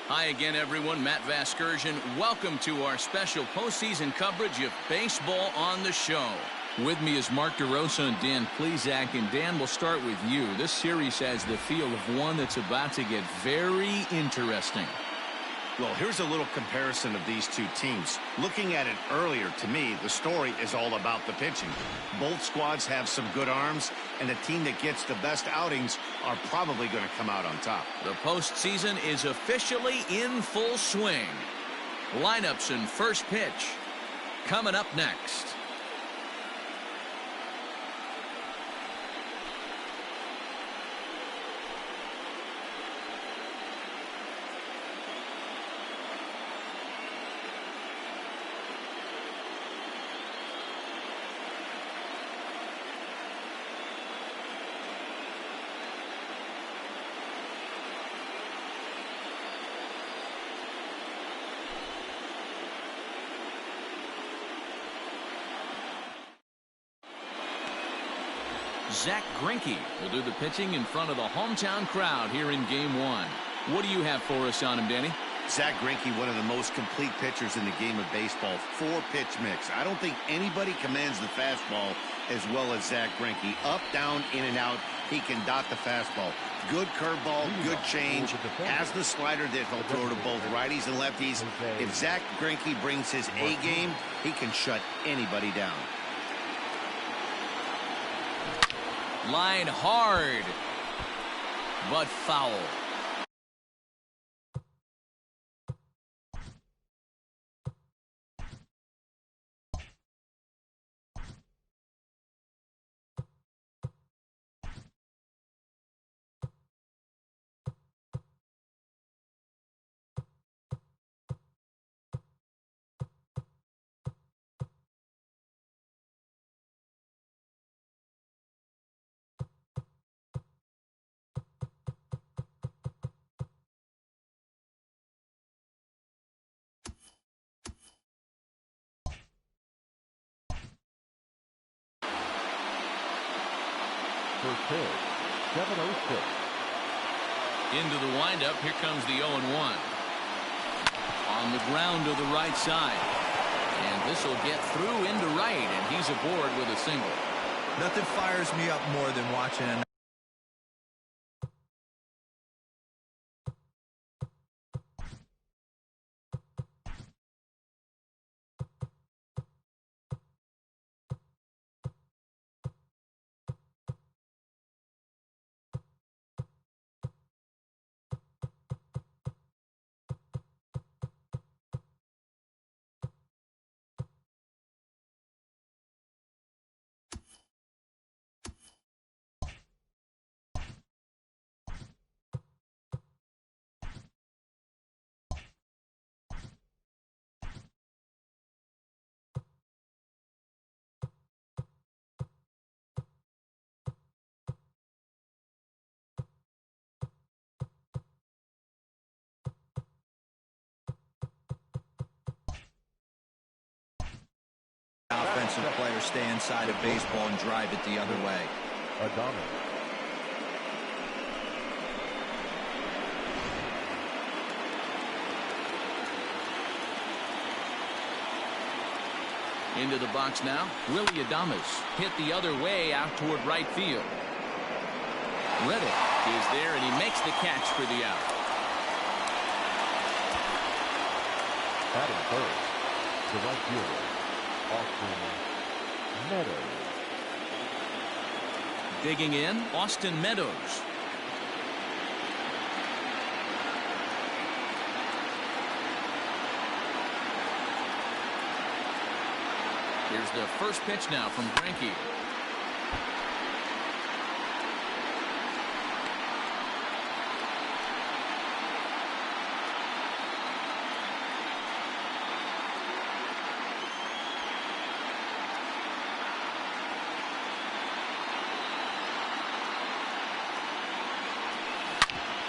Hi again, everyone. Matt Vasgersian. Welcome to our special postseason coverage of baseball on the show. With me is Mark DeRosa and Dan Plesac. And Dan, we'll start with you. This series has the feel of one that's about to get very interesting. Well, here's a little comparison of these two teams. Looking at it earlier, to me, the story is all about the pitching. Both squads have some good arms, and the team that gets the best outings are probably going to come out on top. The postseason is officially in full swing. Lineups and first pitch coming up next. Zack Greinke will do the pitching in front of the hometown crowd here in Game 1. What do you have for us on him, Danny? Zack Greinke, one of the most complete pitchers in the game of baseball. 4-pitch mix. I don't think anybody commands the fastball as well as Zack Greinke. Up, down, in, and out. He can dot the fastball. Good curveball, good change. Has the slider that he'll throw to both righties and lefties. If Zack Greinke brings his A game, he can shut anybody down. Line hard, but foul. First pitch, 7-0-6. Into the windup, here comes the 0-1. On the ground to the right side. And this will get through into right, and he's aboard with a single. Nothing fires me up more than watching an offensive player stay inside of baseball and drive it the other way. Adames. Into the box now, Willy Adames hit the other way out toward right field. Reddick is there, and he makes the catch for the out. Batting first, the right fielder, Austin Meadows. Digging in, Austin Meadows. Here's the first pitch now from Greinke.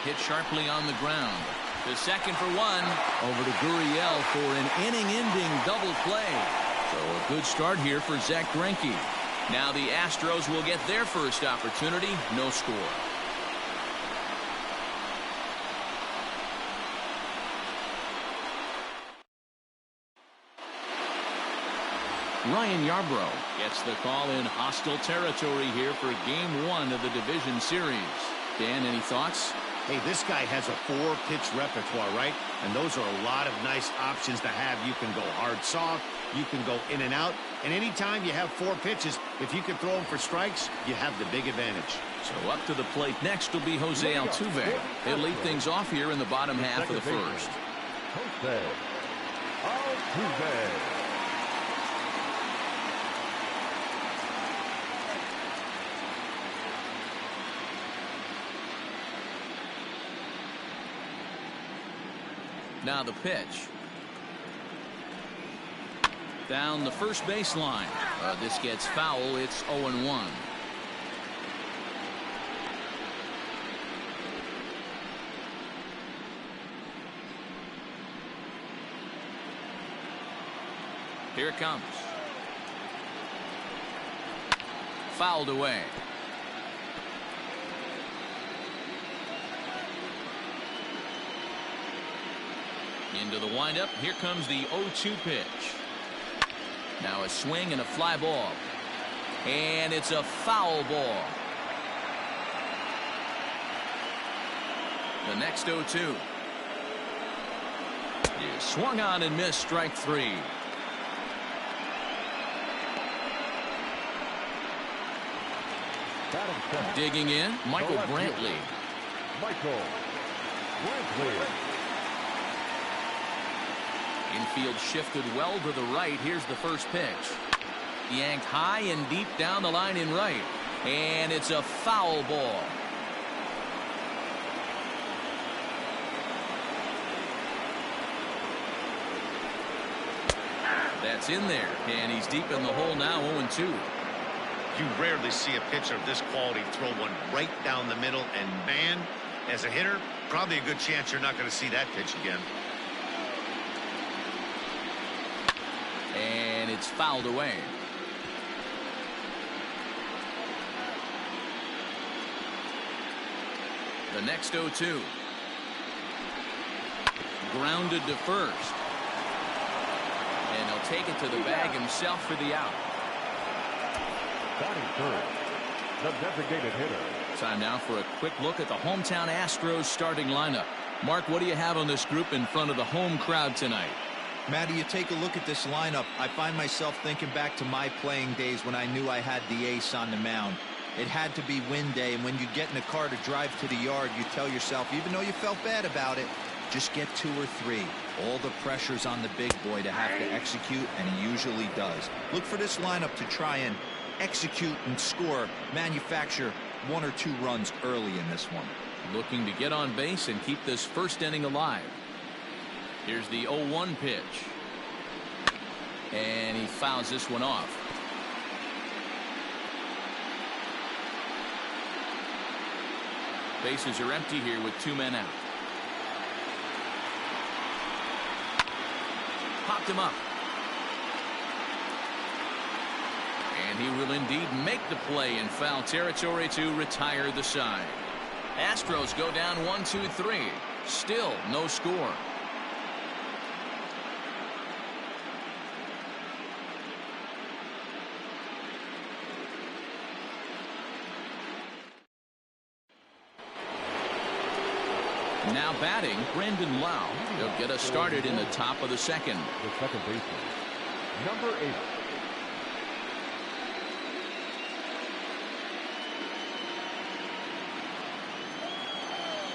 Hit sharply on the ground. To second for one. Over to Gurriel for an inning-ending double play. So a good start here for Zack Greinke. Now the Astros will get their first opportunity. No score. Ryan Yarbrough gets the call in hostile territory here for Game 1 of the division series. Dan, any thoughts? Hey, this guy has a 4-pitch repertoire, right? And those are a lot of nice options to have. You can go hard, soft. You can go in and out. And anytime you have 4 pitches, if you can throw them for strikes, you have the big advantage. So up to the plate next will be Jose Altuve. He'll lead things off here in the bottom half of the first. Jose Altuve. Now the pitch. Down the first baseline. This gets foul. It's 0-1. Here it comes. Fouled away. Into the windup. Here comes the 0-2 pitch. Now a swing and a fly ball. And it's a foul ball. The next 0-2. Is swung on and missed, strike 3. Digging in, Michael Brantley. Michael Brantley. Infield shifted well to the right. Here's the first pitch. Yanked high and deep down the line in right. And it's a foul ball. That's in there. And he's deep in the hole now, 0-2. You rarely see a pitcher of this quality throw one right down the middle. And, man, as a hitter, probably a good chance you're not going to see that pitch again. And it's fouled away. The next 0-2. Grounded to first. And he'll take it to the bag himself for the out. Batting third, the designated hitter. Time now for a quick look at the hometown Astros starting lineup. Mark, what do you have on this group in front of the home crowd tonight? Matty, you take a look at this lineup. I find myself thinking back to my playing days when I knew I had the ace on the mound. It had to be win day, and when you get in a car to drive to the yard, you tell yourself, even though you felt bad about it, just get 2 or 3. All the pressure's on the big boy to have to execute, and he usually does. Look for this lineup to try and execute and score, manufacture 1 or 2 runs early in this one. Looking to get on base and keep this first inning alive. Here's the 0-1 pitch. And he fouls this one off. Bases are empty here with 2 men out. Popped him up. And he will indeed make the play in foul territory to retire the side. Astros go down 1-2-3. Still no score. Now batting, Brandon Lau. He'll get us started in the top of the second. The second baseman, number 8.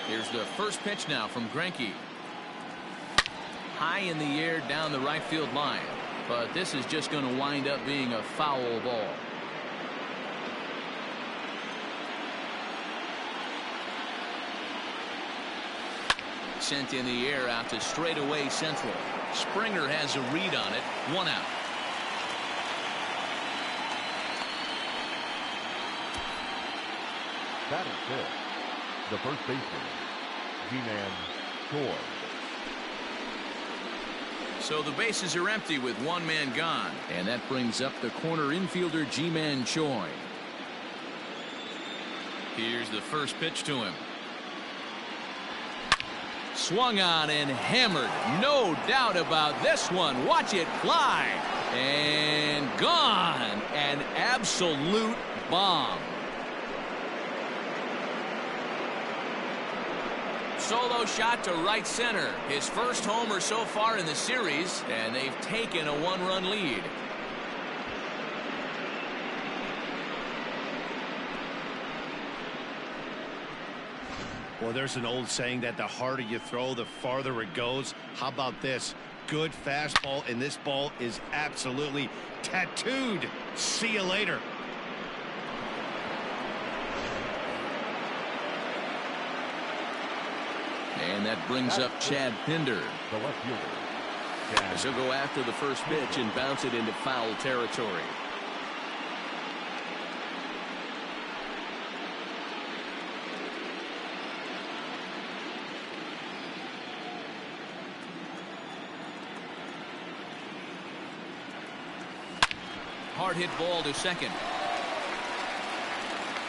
Here's the first pitch now from Greinke. High in the air down the right field line. But this is just going to wind up being a foul ball. Sent in the air out to straightaway central. Springer has a read on it. 1 out. Batting fifth, the first baseman, Ji-Man Choi. So the bases are empty with 1 man gone. And that brings up the corner infielder Ji-Man Choi. Here's the first pitch to him. Swung on and hammered. No doubt about this one. Watch it fly. And gone. An absolute bomb. Solo shot to right center. His first homer so far in the series, and they've taken a 1-run lead. Well, there's an old saying that the harder you throw, the farther it goes. How about this? Good fastball, and this ball is absolutely tattooed. See you later. And that brings up Chad Pinder. The left fielder. As he'll go after the first pitch and bounce it into foul territory. Hard hit ball to second.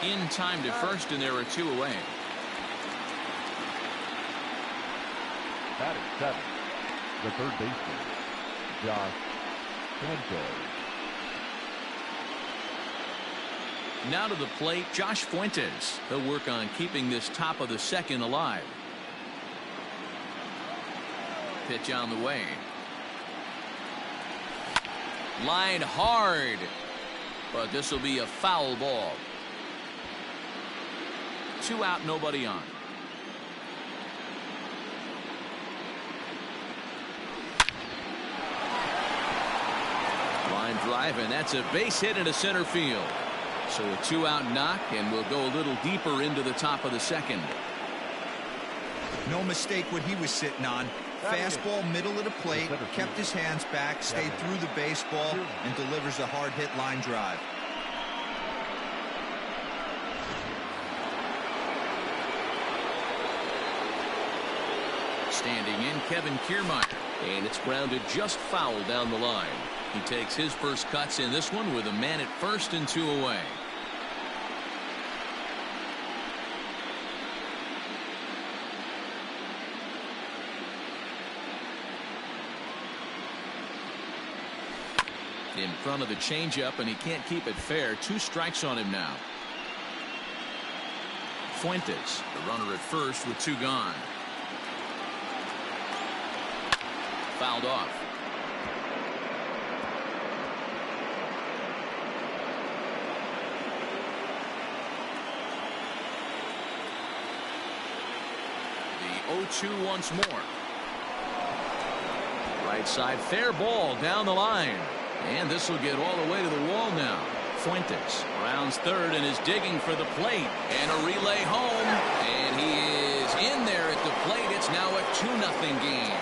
In time to first, and there are 2 away. Batting 7, the third baseman, Josh Fuentes. Now to the plate, Josh Fuentes. He'll work on keeping this top of the second alive. Pitch on the way. Line hard, but this will be a foul ball. 2 out, nobody on. Line drive, and that's a base hit into center field. So a 2-out knock, and we'll go a little deeper into the top of the second. No mistake what he was sitting on. Fastball, middle of the plate, kept his hands back, stayed through the baseball, and delivers a hard hit line drive. Standing in, Kevin Kiermaier, and it's grounded just foul down the line. He takes his first cuts in this one with a man at first and 2 away. In front of the changeup, and he can't keep it fair. 2 strikes on him now. Fuentes, the runner at first with 2 gone. Fouled off. The 0-2 once more. Right side, fair ball down the line. And this will get all the way to the wall now. Fuentes rounds third and is digging for the plate. And a relay home. And he is in there at the plate. It's now a 2-0 game.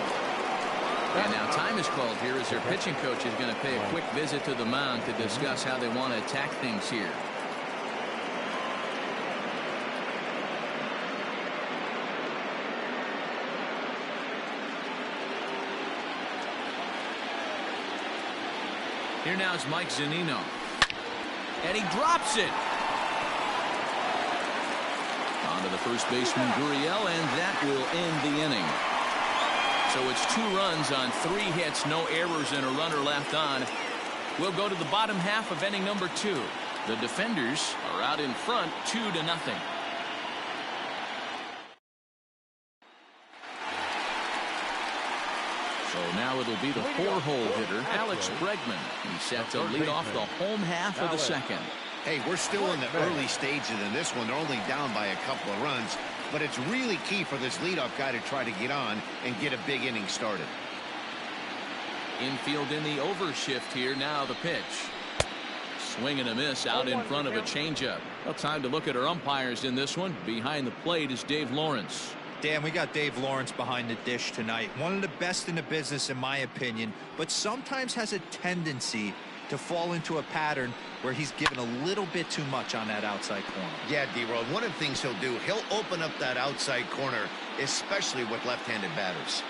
And now time is called here as their pitching coach is going to pay a quick visit to the mound to discuss how they want to attack things here. Here now is Mike Zunino. And he drops it. On to the first baseman, Gurriel, and that will end the inning. So it's 2 runs on 3 hits, no errors, and a runner left on. We'll go to the bottom half of inning number 2. The defenders are out in front 2-0. So now it'll be the 4-hole hitter, Alex Bregman. He's set to lead off the home half of the second. Hey, we're still in the early stages in this one. They're only down by a couple of runs, but it's really key for this leadoff guy to try to get on and get a big inning started. Infield in the overshift here. Now the pitch. Swing and a miss out in front of a changeup. Well, time to look at our umpires in this one. Behind the plate is Dave Lawrence. Dan, we got Dave Lawrence behind the dish tonight. One of the best in the business, in my opinion, but sometimes has a tendency to fall into a pattern where he's given a little bit too much on that outside corner. Yeah, D-Roll, one of the things he'll do, he'll open up that outside corner, especially with left-handed batters.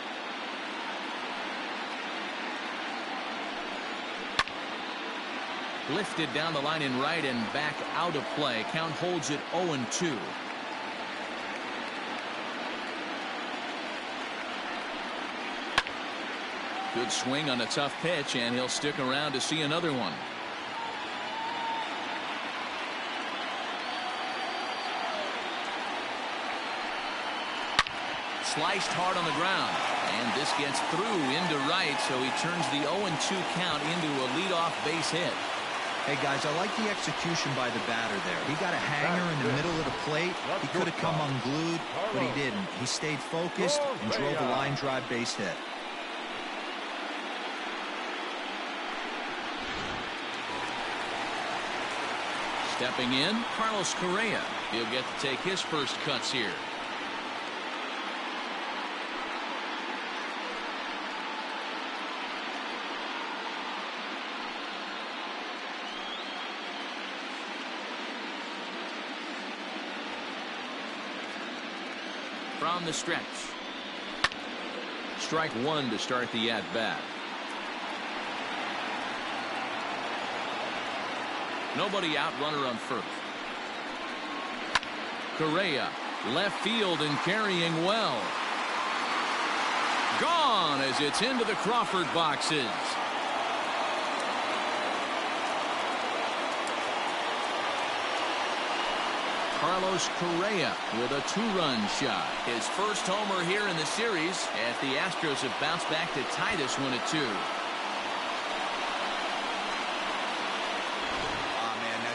Lifted down the line in right and back out of play. Count holds it 0-2. Good swing on a tough pitch, and he'll stick around to see another one. Sliced hard on the ground, and this gets through into right, so he turns the 0-2 count into a leadoff base hit. Hey, guys, I like the execution by the batter there. He got a hanger in the middle of the plate. He could have come unglued, but he didn't. He stayed focused and drove a line drive base hit. Stepping in, Carlos Correa. He'll get to take his first cuts here. From the stretch. Strike one to start the at-bat. Nobody out, runner on first. Correa, left field and carrying well. Gone as it's into the Crawford boxes. Carlos Correa with a two-run shot. His first homer here in the series, as the Astros have bounced back to tie this one at 2.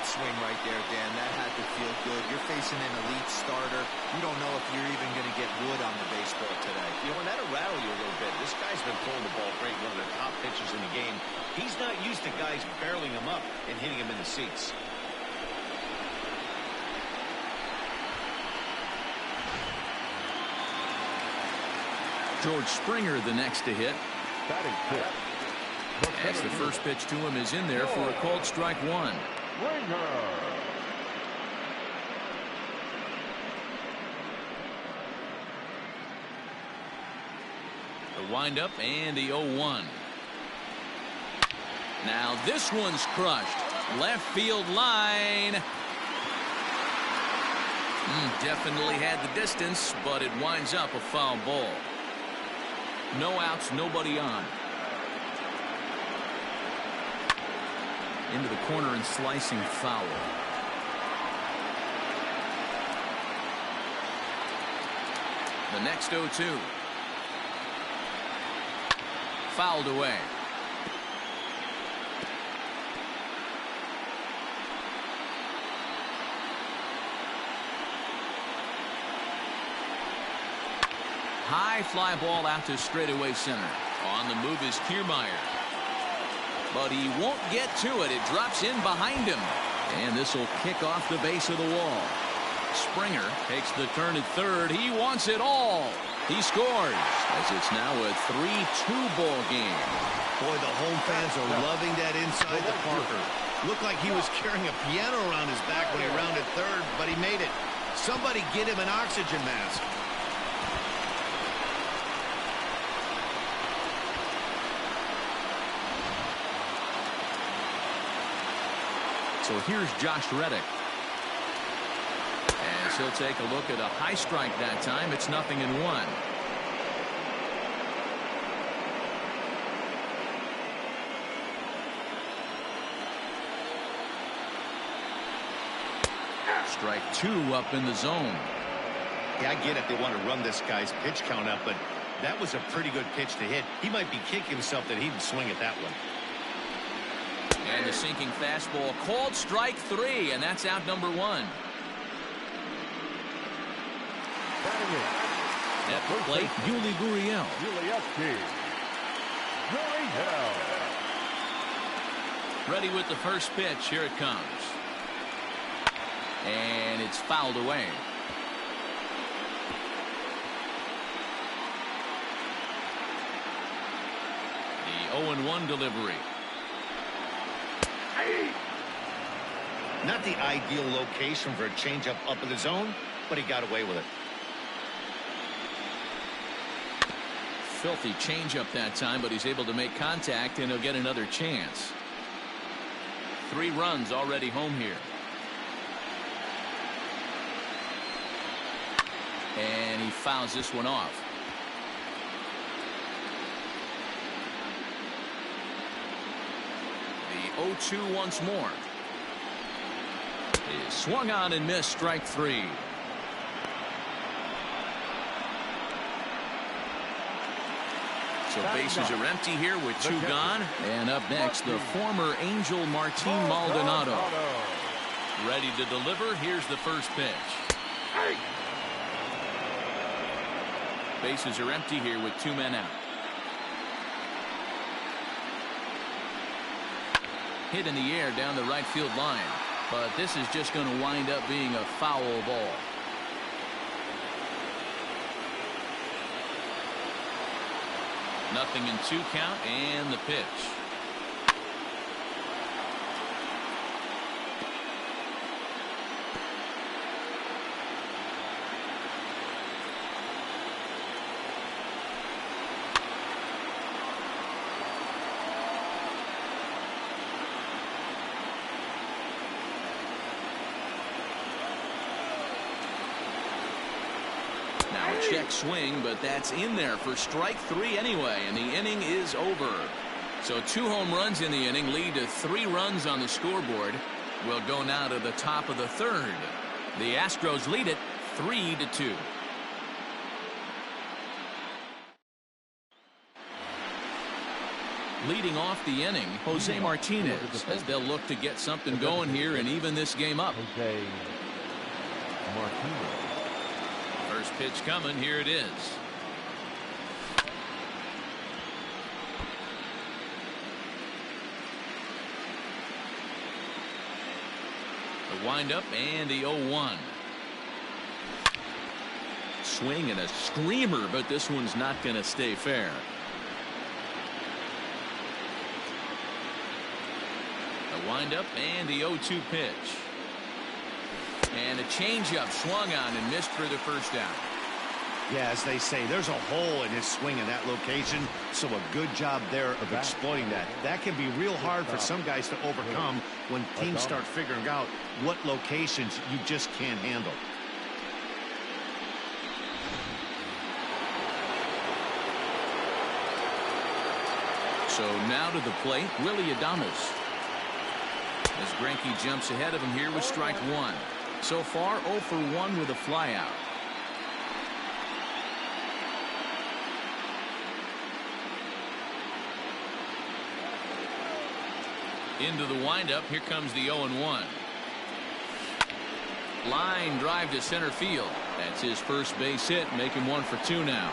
Swing right there, Dan. That had to feel good. You're facing an elite starter. You don't know if you're even going to get wood on the baseball today. You know, and that'll rattle you a little bit. This guy's been throwing the ball great, one of the top pitchers in the game. He's not used to guys barreling him up and hitting him in the seats. George Springer the next to hit. As the first pitch to him is in there for a called strike one. The windup and the 0-1. Now this one's crushed. Left field line. Definitely had the distance, but it winds up a foul ball. No outs, nobody on. Into the corner and slicing foul. The next 0-2. Fouled away. High fly ball out to straightaway center. On the move is Kiermaier. But he won't get to it. It drops in behind him. And this will kick off the base of the wall. Springer takes the turn at third. He wants it all. He scores as it's now a 3-2 ball game. Boy, the home fans are loving that inside the Parker. Looked like he was carrying a piano around his back when he rounded third, but he made it. Somebody get him an oxygen mask. So here's Josh Reddick. As he'll take a look at a high strike that time. It's 0-1. Strike two up in the zone. Yeah, I get it. They want to run this guy's pitch count up, but that was a pretty good pitch to hit. He might be kicking himself that he didn't swing at that one. And the sinking fastball called strike three, and that's out number one. At the plate, Yuli Gurriel. Ready with the first pitch. Here it comes. And it's fouled away. The 0-1 delivery. Not the ideal location for a changeup up in the zone, but he got away with it. Filthy changeup that time, but he's able to make contact, and he'll get another chance. 3 runs already home here. And he fouls this one off. 0-2 once more. He swung on and missed, strike 3. So bases are empty here with 2 gone. And up next, the former Angel Martin Maldonado. Ready to deliver. Here's the first pitch. Bases are empty here with 2 men out. Hit in the air down the right field line. But this is just going to wind up being a foul ball. Nothing in 2 count, and the pitch. Now a check swing, but that's in there for strike 3 anyway, and the inning is over. So 2 home runs in the inning lead to 3 runs on the scoreboard. We'll go now to the top of the 3rd. The Astros lead it 3-2. Leading off the inning, Jose Martinez, as they'll look to get something going here and even this game up. Jose Martinez. First pitch coming. Here it is. The windup and the 0-1. Swing and a screamer, but this one's not going to stay fair. The windup and the 0-2 pitch. And a changeup swung on and missed for the first down. Yeah, as they say, there's a hole in his swing in that location, so a good job there of exploiting that. That can be real hard for some guys to overcome when teams start figuring out what locations you just can't handle. So now to the plate, Willy Adames. As Greinke jumps ahead of him here with strike 1. So far 0 for 1 with a flyout. Into the windup. Here comes the 0-1. Line drive to center field. That's his first base hit. Make him 1 for 2 now.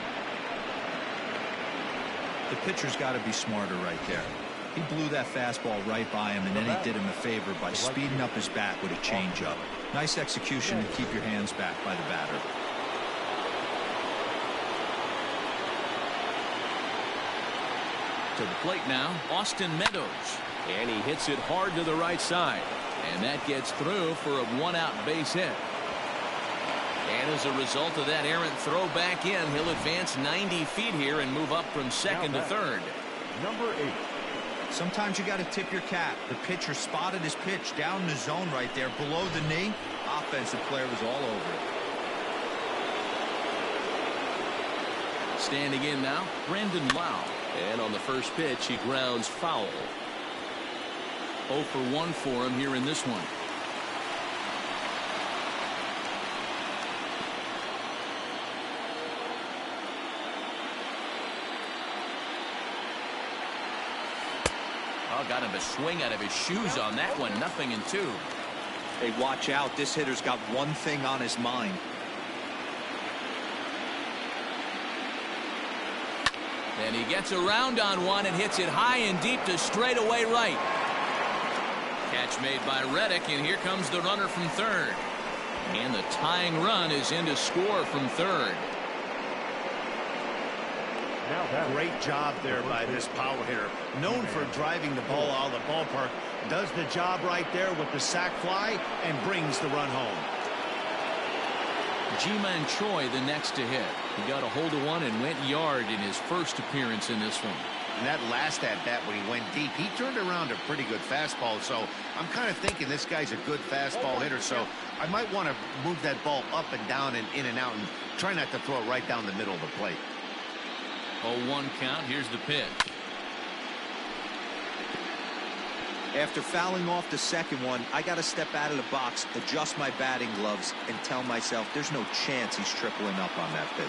The pitcher's got to be smarter right there. He blew that fastball right by him, and then he did him a favor by speeding up his bat with a changeup. Nice execution to keep your hands back by the batter. To the plate now, Austin Meadows. And he hits it hard to the right side. And that gets through for a 1-out base hit. And as a result of that errant throw back in, he'll advance 90 feet here and move up from second to third. Number 8. Sometimes you got to tip your cap. The pitcher spotted his pitch down in the zone right there below the knee. Offensive player was all over it. Standing in now, Brandon Lau. And on the first pitch, he grounds foul. 0 for 1 for him here in this one. Oh, got him a swing out of his shoes on that one. Nothing in 2. Hey, watch out. This hitter's got one thing on his mind. And he gets around on one and hits it high and deep to straightaway right. Catch made by Reddick, and here comes the runner from third. And the tying run is in to score from third. Great job there by this power hitter. Known for driving the ball out of the ballpark. Does the job right there with the sac fly and brings the run home. Ji-Man Choi the next to hit. He got a hold of one and went yard in his first appearance in this one. And that last at-bat when he went deep, he turned around a pretty good fastball. So I'm kind of thinking this guy's a good fastball hitter. So I might want to move that ball up and down and in and out and try not to throw it right down the middle of the plate. 0-1 count. Here's the pitch. After fouling off the second one, I got to step out of the box, adjust my batting gloves, and tell myself there's no chance he's tripling up on that pitch.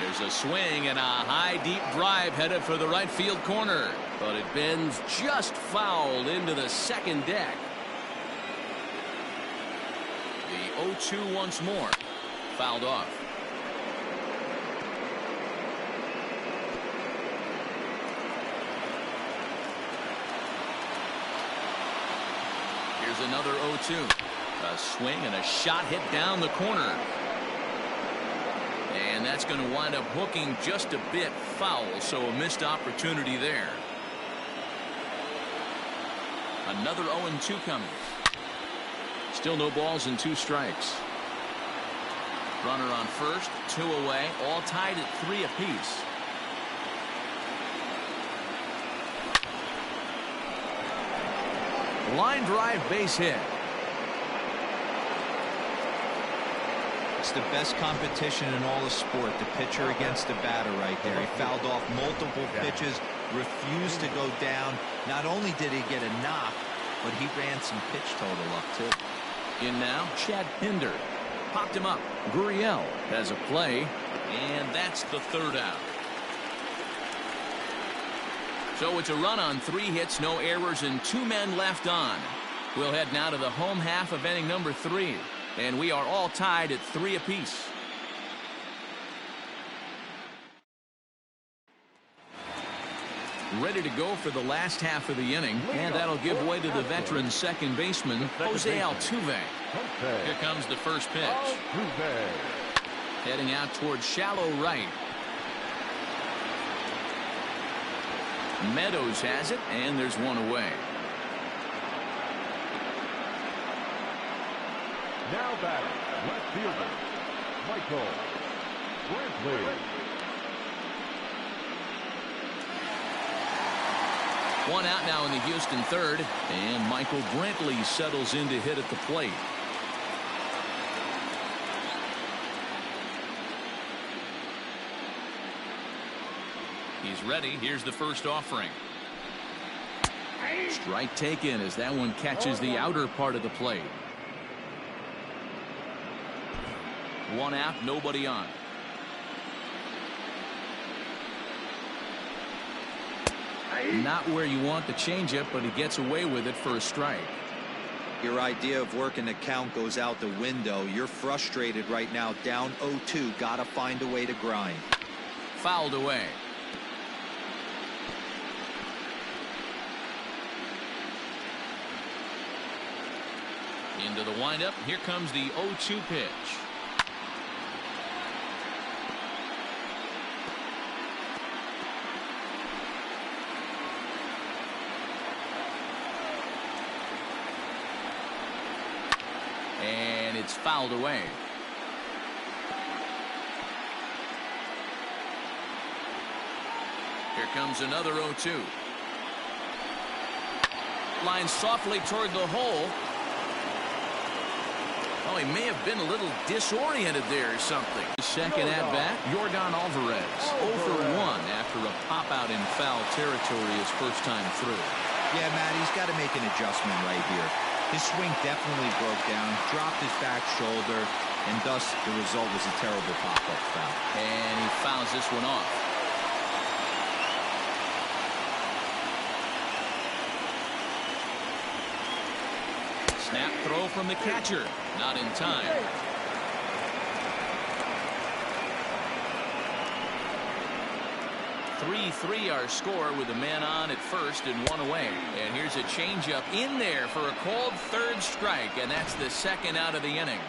There's a swing and a high deep drive headed for the right field corner, but it bends just foul into the second deck. The 0-2 once more, fouled off. Here's another 0-2. A swing and a shot hit down the corner. And that's going to wind up hooking just a bit foul, so a missed opportunity there. Another 0-2 coming. Still no balls and 2 strikes. Runner on first, 2 away, all tied at 3 apiece. Line drive base hit. It's the best competition in all of sport, the pitcher against the batter right there. He fouled off multiple pitches, refused to go down. Not only did he get a knock, but he ran some pitch total up too. In now, Chad Pinder. Popped him up. Gurriel has a play, and that's the 3rd out. So it's a run on 3 hits, no errors, and 2 men left on. We'll head now to the home half of inning number 3. And we are all tied at 3 apiece. Ready to go for the last half of the inning, and that'll give way to the veteran second baseman, Jose Altuve. Here comes the first pitch. Heading out towards shallow right. Meadows has it, and there's 1 away. Now batting, left fielder, Michael Brantley. One out now in the Houston 3rd, and Michael Brantley settles in to hit at the plate. He's ready. Here's the first offering. Strike taken as that one catches the outer part of the plate. 1 out, nobody on. Not where you want the changeup, but he gets away with it for a strike. Your idea of working the count goes out the window. You're frustrated right now, down 0-2. Got to find a way to grind. Fouled away. Into the windup. Here comes the 0-2 pitch. And it's fouled away. Here comes another 0-2. Line softly toward the hole. Well, he may have been a little disoriented there or something. Second at bat, Yordan Alvarez. 0 for 1 after a pop out in foul territory his first time through. Yeah, Matt, he's got to make an adjustment right here. His swing definitely broke down, dropped his back shoulder, and thus the result was a terrible pop-up foul. And he fouls this one off. Snap throw from the catcher. Not in time. Three our score with a man on at first and 1 away. And here's a changeup in there for a called 3rd strike, and that's the 2nd out of the inning.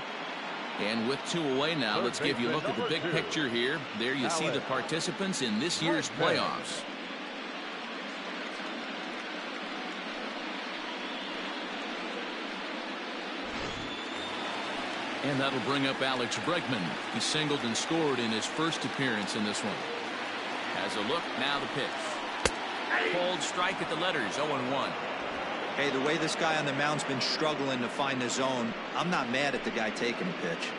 And with 2 away now, let's give you a look at the big picture here. There you see the participants in this year's playoffs. And that'll bring up Alex Bregman. He singled and scored in his first appearance in this one. Has a look, now the pitch. Cold strike at the letters, 0-1. Hey, the way this guy on the mound's been struggling to find the zone, I'm not mad at the guy taking the pitch.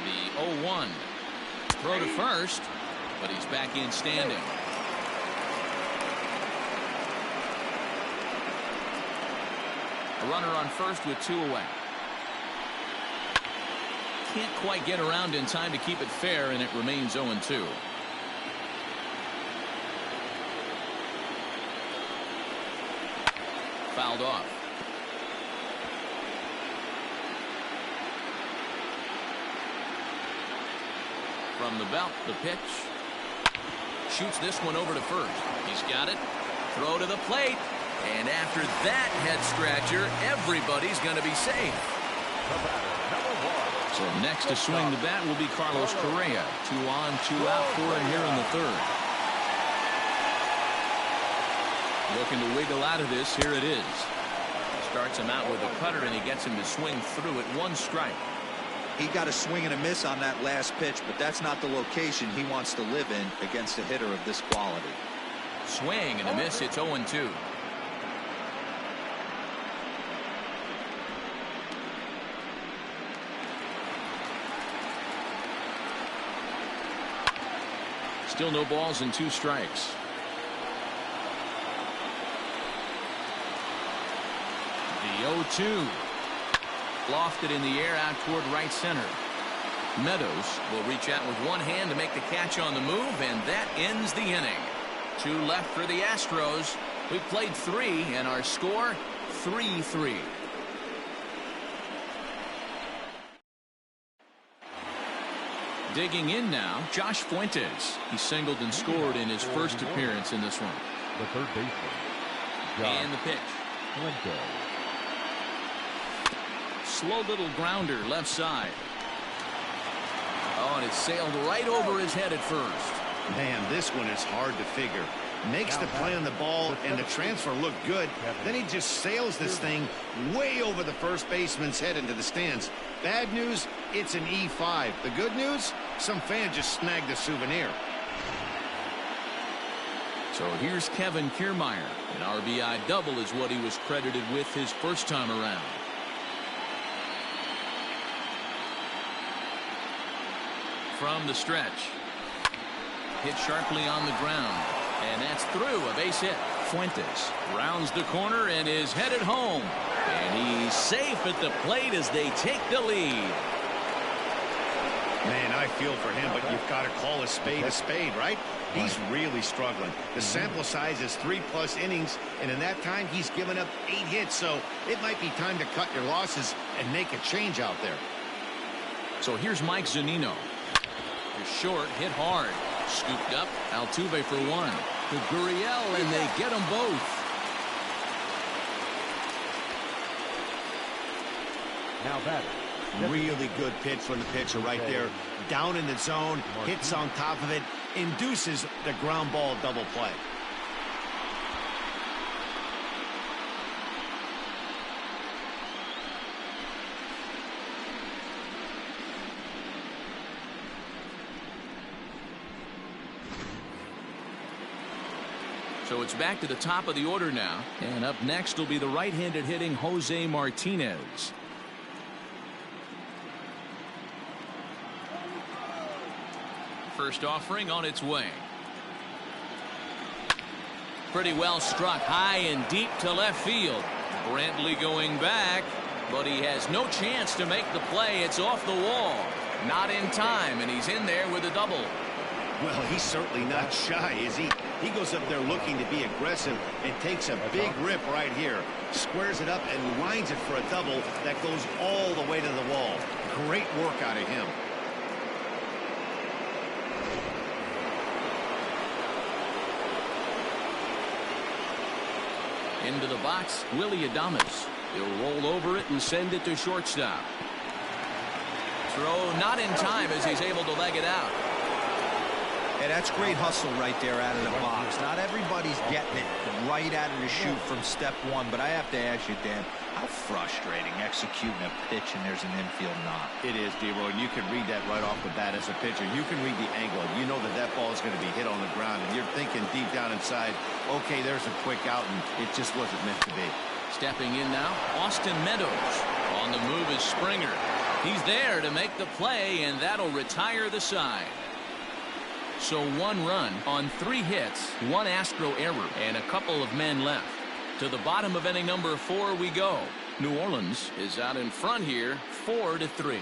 The 0-1. Throw to first, but he's back in standing. A runner on first with 2 away. Can't quite get around in time to keep it fair, and it remains 0-2. Fouled off. From the belt, the pitch. Shoots this one over to first. He's got it. Throw to the plate. And after that head scratcher, everybody's going to be safe. So next to swing the bat will be Carlos Correa. 2 on, 2 out for him here in the third. Looking to wiggle out of this. Here it is. Starts him out with a cutter, and he gets him to swing through it. 1 strike. He got a swing and a miss on that last pitch, but that's not the location he wants to live in against a hitter of this quality. Swing and a miss. It's 0-2. Still no balls and 2 strikes. The 0-2. Lofted in the air out toward right center. Meadows will reach out with one hand to make the catch on the move, and that ends the inning. 2 left for the Astros. We've played 3, and our score 3-3. Digging in now, Josh Fuentes. He singled and scored in his first appearance in this one. The third baseman, Josh And the pitch. Fuentes. Slow little grounder left side. Oh, and it sailed right over his head at first. Man, this one is hard to figure. Makes the play on the ball, and the transfer looked good. Then he just sails this thing way over the first baseman's head into the stands. Bad news, it's an E5. The good news, some fan just snagged a souvenir. So here's Kevin Kiermaier. An RBI double is what he was credited with his first time around. From the stretch. Hit sharply on the ground. And that's through. A base hit. Fuentes rounds the corner and is headed home. And he's safe at the plate as they take the lead. Man, I feel for him, but you've got to call a spade, right? He's really struggling. The sample size is 3+ innings, and in that time, he's given up 8 hits. So it might be time to cut your losses and make a change out there. So here's Mike Zunino. You're short, hit hard. Scooped up. Altuve for 1. To Gurriel, and they get them both. Now batter. Really good pitch from the pitcher right there. Down in the zone, hits on top of it, induces the ground ball double play. So it's back to the top of the order now. And up next will be the right-handed hitting Jose Martinez. First offering on its way. Pretty well struck high and deep to left field. Brantley going back, but he has no chance to make the play. It's off the wall. Not in time, and he's in there with a double. Well, he's certainly not shy, is he? He goes up there looking to be aggressive and takes a big rip right here. Squares it up and lines it for a double that goes all the way to the wall. Great work out of him. Into the box, Willy Adames. He'll roll over it and send it to shortstop. Throw not in time as he's able to leg it out. Yeah, that's great hustle right there out of the box. Not everybody's getting it right out of the chute from step 1, but I have to ask you, Dan, how frustrating executing a pitch and there's an infield knock. It is, D-Roy, and you can read that right off the bat as a pitcher. You can read the angle. You know that that ball is going to be hit on the ground, and you're thinking deep down inside, okay, there's a quick out, and it just wasn't meant to be. Stepping in now, Austin Meadows. On the move is Springer. He's there to make the play, and that'll retire the side. So 1 run on 3 hits, 1 Astro error, and a couple of men left. To the bottom of inning number 4 we go. New Orleans is out in front here, 4-3.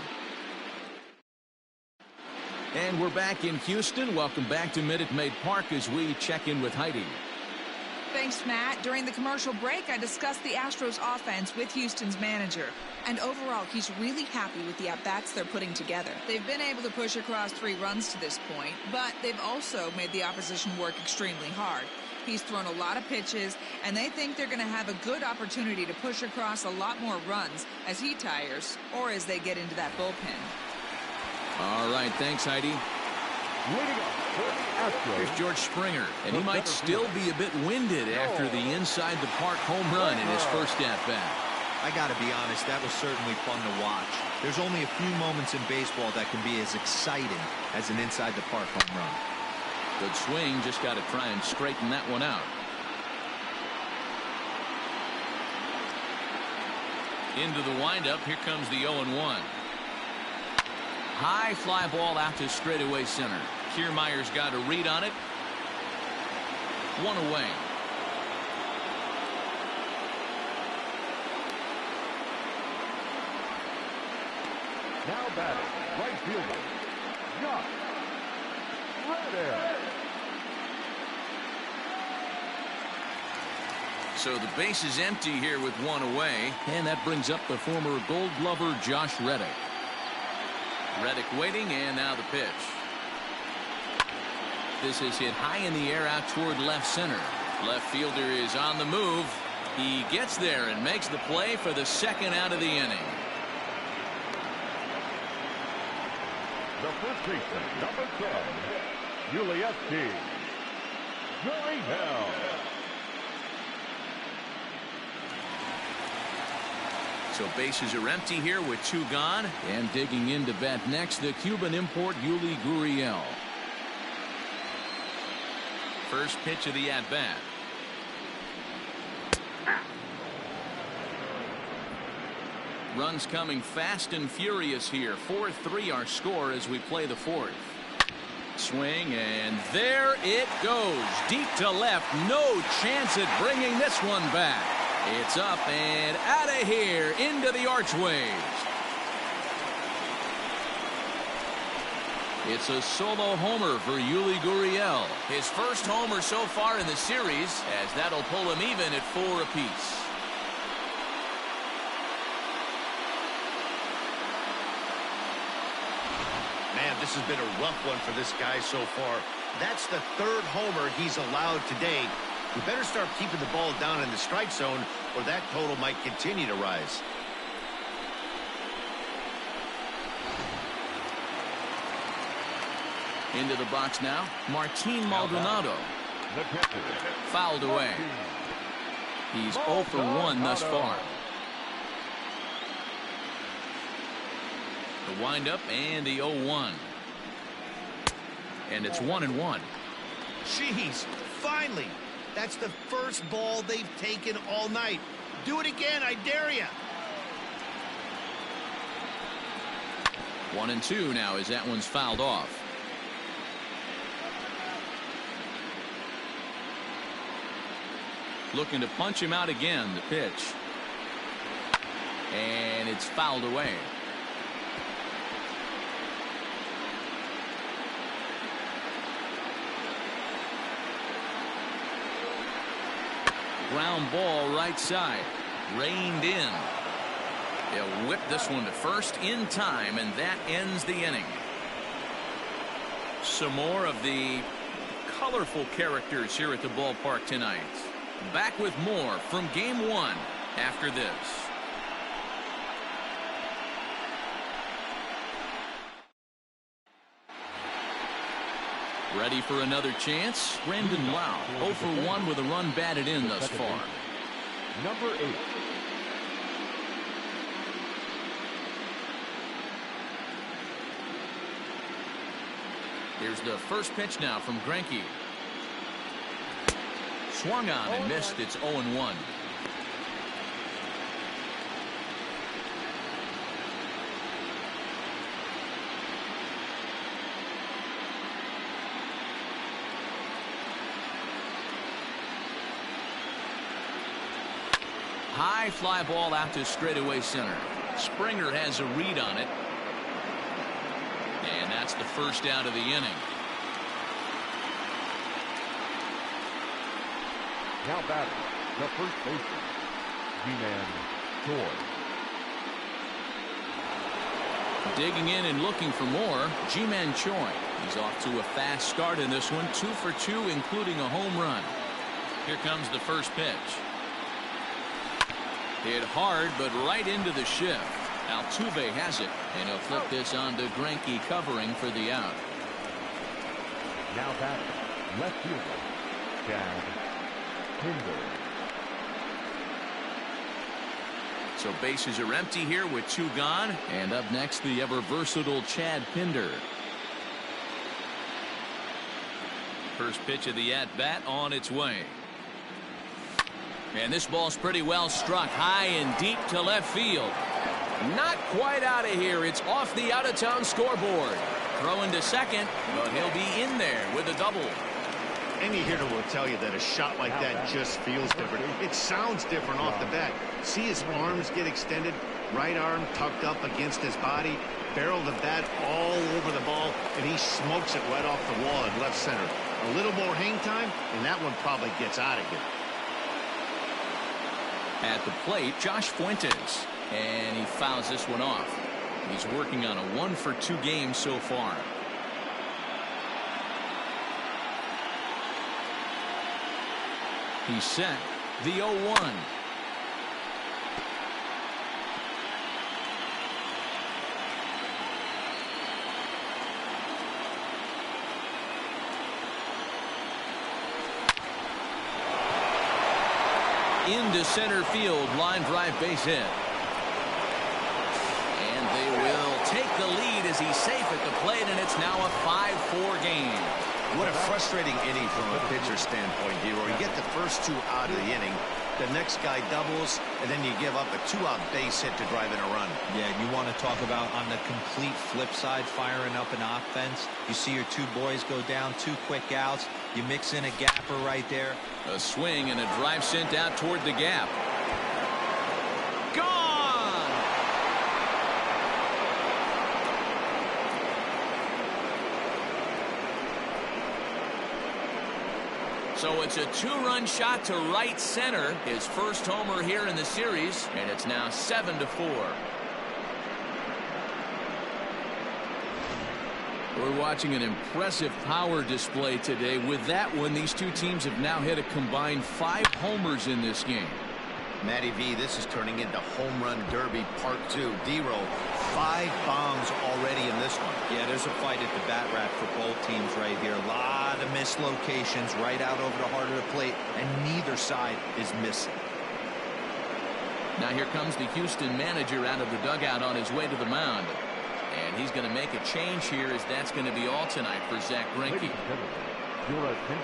And we're back in Houston. Welcome back to Minute Maid Park as we check in with Heidi. Thanks, Matt. During the commercial break, I discussed the Astros offense with Houston's manager. And overall, he's really happy with the at-bats they're putting together. They've been able to push across 3 runs to this point, but they've also made the opposition work extremely hard. He's thrown a lot of pitches, and they think they're going to have a good opportunity to push across a lot more runs as he tires or as they get into that bullpen. All right, thanks, Heidi. Here's George Springer, and he might still be a bit winded after the inside-the-park home run in his first at-bat. I got to be honest, that was certainly fun to watch. There's only a few moments in baseball that can be as exciting as an inside-the-park home run. Good swing, just got to try and straighten that one out. Into the windup, here comes the 0-1. High fly ball out to straightaway center. Kiermaier's got a read on it. 1 away. Now batting, right fielder, Josh Reddick. So the base is empty here with 1 away, and that brings up the former Gold Glover Josh Reddick. Reddick waiting, and now the pitch. This is hit high in the air out toward left center. Left fielder is on the move. He gets there and makes the play for the 2nd out of the inning. The first baseman, number 10, Yulieski Gurriel. So bases are empty here with 2 gone. And digging in to bat next, the Cuban import Yuli Gurriel. First pitch of the at-bat. Runs coming fast and furious here. 4-3 our score as we play the 4th. Swing, and there it goes. Deep to left. No chance at bringing this one back. It's up and out of here into the archways. It's a solo homer for Yuli Gurriel. His first homer so far in the series, as that'll pull him even at 4 apiece. Man, this has been a rough one for this guy so far. That's the 3rd homer he's allowed today. We better start keeping the ball down in the strike zone, or that total might continue to rise. Into the box now, Martin Maldonado. Fouled away. He's 0 for 1 thus far. The windup and the 0-1. And it's 1-1. Jeez, finally. That's the first ball they've taken all night. Do it again, I dare you. 1-2 now as that one's fouled off. Looking to punch him out again, the pitch. And it's fouled away. Ground ball right side. Reined in. They'll whip this one to first in time, and that ends the inning. Some more of the colorful characters here at the ballpark tonight. Back with more from Game 1 after this. Ready for another chance? Brandon Lau, 0 for 1 with a run batted in thus far. Number 8. Here's the first pitch now from Greinke. Swung on and missed. It's 0-1. high fly ball out to straightaway center. Springer has a read on it. And that's the first out of the inning. Now batting, the first baseman, Ji-Man Choi. Digging in and looking for more, Ji-Man Choi. He's off to a fast start in this one, 2 for 2, including a home run. Here comes the first pitch. Hit hard, but right into the shift. Altuve has it, and he'll flip this on to Greinke covering for the out. Now batting, left fielder, Chad Pinder. So bases are empty here with 2 gone. And up next, the ever versatile Chad Pinder. First pitch of the at-bat on its way. And this ball's pretty well struck high and deep to left field. Not quite out of here. It's off the out-of-town scoreboard. Throwing to second, but he'll be in there with a double. Any hitter will tell you that a shot like that just feels different. It sounds different off the bat. See his arms get extended, right arm tucked up against his body, barrel the bat all over the ball, and he smokes it right off the wall in left center. A little more hang time, and that one probably gets out of here. At the plate, Josh Fuentes, and he fouls this one off. He's working on a 1 for 2 game so far. He's set. The 0-1. Into center field, line drive base hit. And they will take the lead as he's safe at the plate, and it's now a 5-4 game. What a frustrating inning from a pitcher standpoint, Hero. You get the first 2 out of the inning. The next guy doubles, and then you give up a 2-out base hit to drive in a run. Yeah, you want to talk about on the complete flip side, firing up an offense. You see your 2 boys go down, 2 quick outs. You mix in a gapper right there. A swing and a drive sent out toward the gap. Gone! So it's a 2-run shot to right center. His first homer here in the series, and it's now 7-4. We're watching an impressive power display today. With that one, these 2 teams have now hit a combined 5 homers in this game. Matty V, this is turning into home run derby part 2. D-Row, 5 bombs already in this one. Yeah, there's a fight at the bat rack for both teams right here. A lot of mislocations right out over the heart of the plate, and neither side is missing. Now here comes the Houston manager out of the dugout on his way to the mound. And he's going to make a change here, as that's going to be all tonight for Zack Greinke.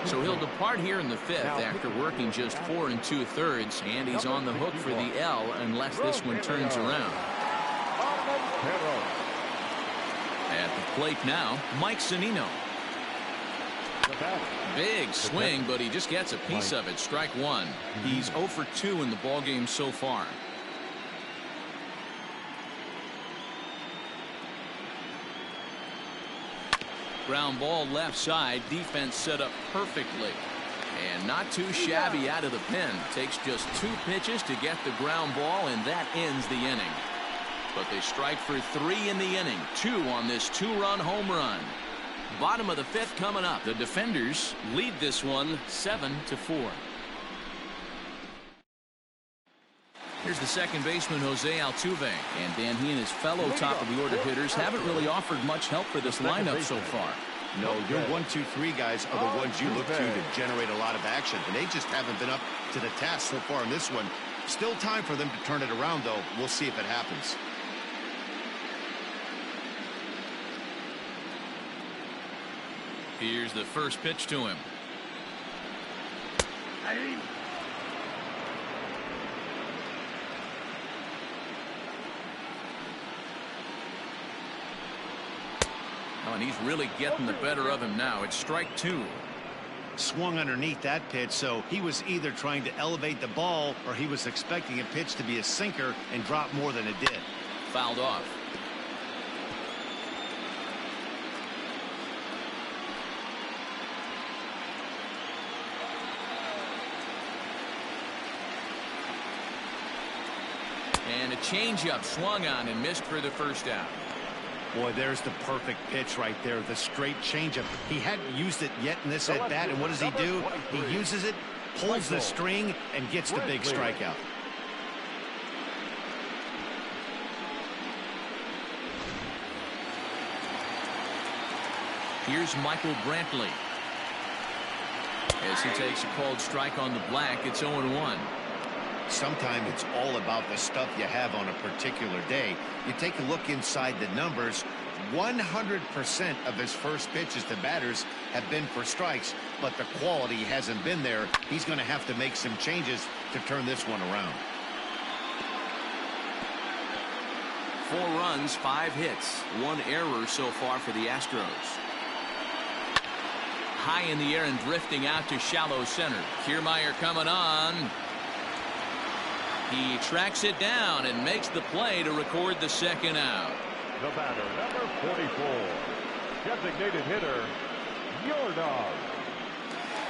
So he'll depart here in the 5th after working just 4 2/3, and he's on the hook for the L unless this one turns around. At the plate now, Mike Zunino. Big swing, but he just gets a piece of it. Strike 1. He's 0 for 2 in the ballgame so far. Ground ball left side. Defense set up perfectly. And not too shabby out of the pen. Takes just 2 pitches to get the ground ball, and that ends the inning. But they strike for 3 in the inning. 2 on this 2-run home run. Bottom of the 5th coming up. The defenders lead this one 7-4. Here's the second baseman, Jose Altuve. And Dan, he and his fellow top-of-the-order hitters haven't really offered much help for this lineup so far. No, your 1, 2, 3 guys are the ones you look to generate a lot of action. And they just haven't been up to the task so far in this one. Still time for them to turn it around, though. We'll see if it happens. Here's the first pitch to him. Oh, and he's really getting the better of him now. It's strike 2. swung underneath that pitch, so he was either trying to elevate the ball or he was expecting a pitch to be a sinker and drop more than it did. Fouled off. And a changeup swung on and missed for the first out. Boy, there's the perfect pitch right there, the straight changeup. He hadn't used it yet in this at-bat, and what does he do? He uses it, pulls the string, and gets the big strikeout. Here's Michael Brantley. As he takes a called strike on the black, it's 0-1. Sometimes it's all about the stuff you have on a particular day. You take a look inside the numbers. 100% of his first pitches to batters have been for strikes, but the quality hasn't been there. He's going to have to make some changes to turn this one around. 4 runs, 5 hits, 1 error so far for the Astros. High in the air and drifting out to shallow center. Kiermaier coming on. He tracks it down and makes the play to record the second out. The batter, number 44, designated hitter, Yordan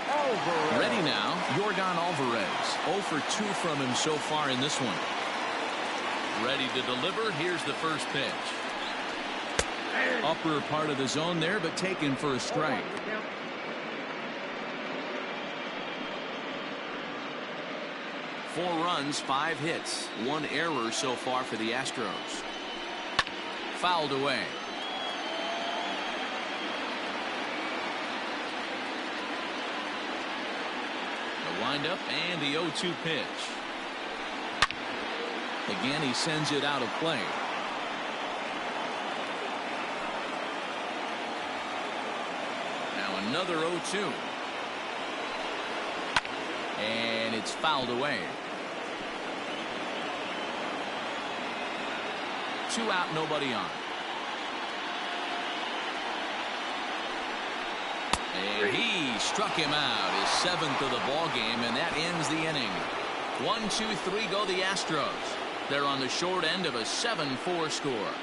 Alvarez. Ready now, Yordan Alvarez. 0 for 2 from him so far in this one. Ready to deliver. Here's the first pitch. Upper part of the zone there, but taken for a strike. Four runs, 5 hits, 1 error so far for the Astros. Fouled away. The windup and the 0-2 pitch. Again, he sends it out of play. Now another 0-2. And it's fouled away. 2 out, nobody on. And he struck him out, his 7th of the ball game, and that ends the inning. 1-2-3 go the Astros. They're on the short end of a 7-4 score.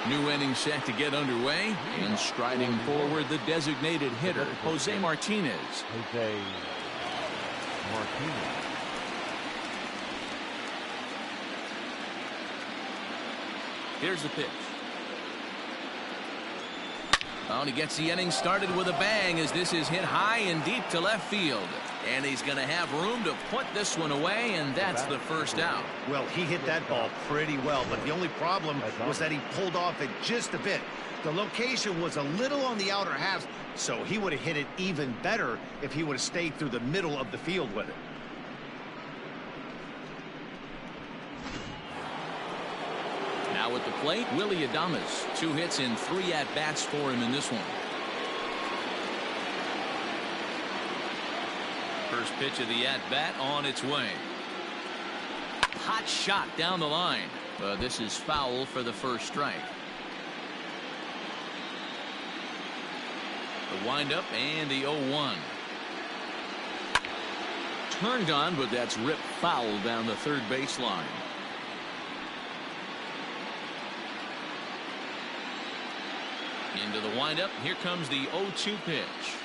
New inning set to get underway, and striding forward the designated hitter, Jose Martinez. Jose Martinez. Here's the pitch. Oh, and he gets the inning started with a bang as this is hit high and deep to left field. And he's going to have room to put this one away, and that's the first out. Well, he hit that ball pretty well, but the only problem was that he pulled off it just a bit. The location was a little on the outer half, so he would have hit it even better if he would have stayed through the middle of the field with it. Now at the plate, Willy Adames. 2 hits and 3 at-bats for him in this one. First pitch of the at-bat on its way. Hot shot down the line. This is foul for the first strike. The windup and the 0-1. Turned on, but that's ripped foul down the third baseline. Into the windup. Here comes the 0-2 pitch.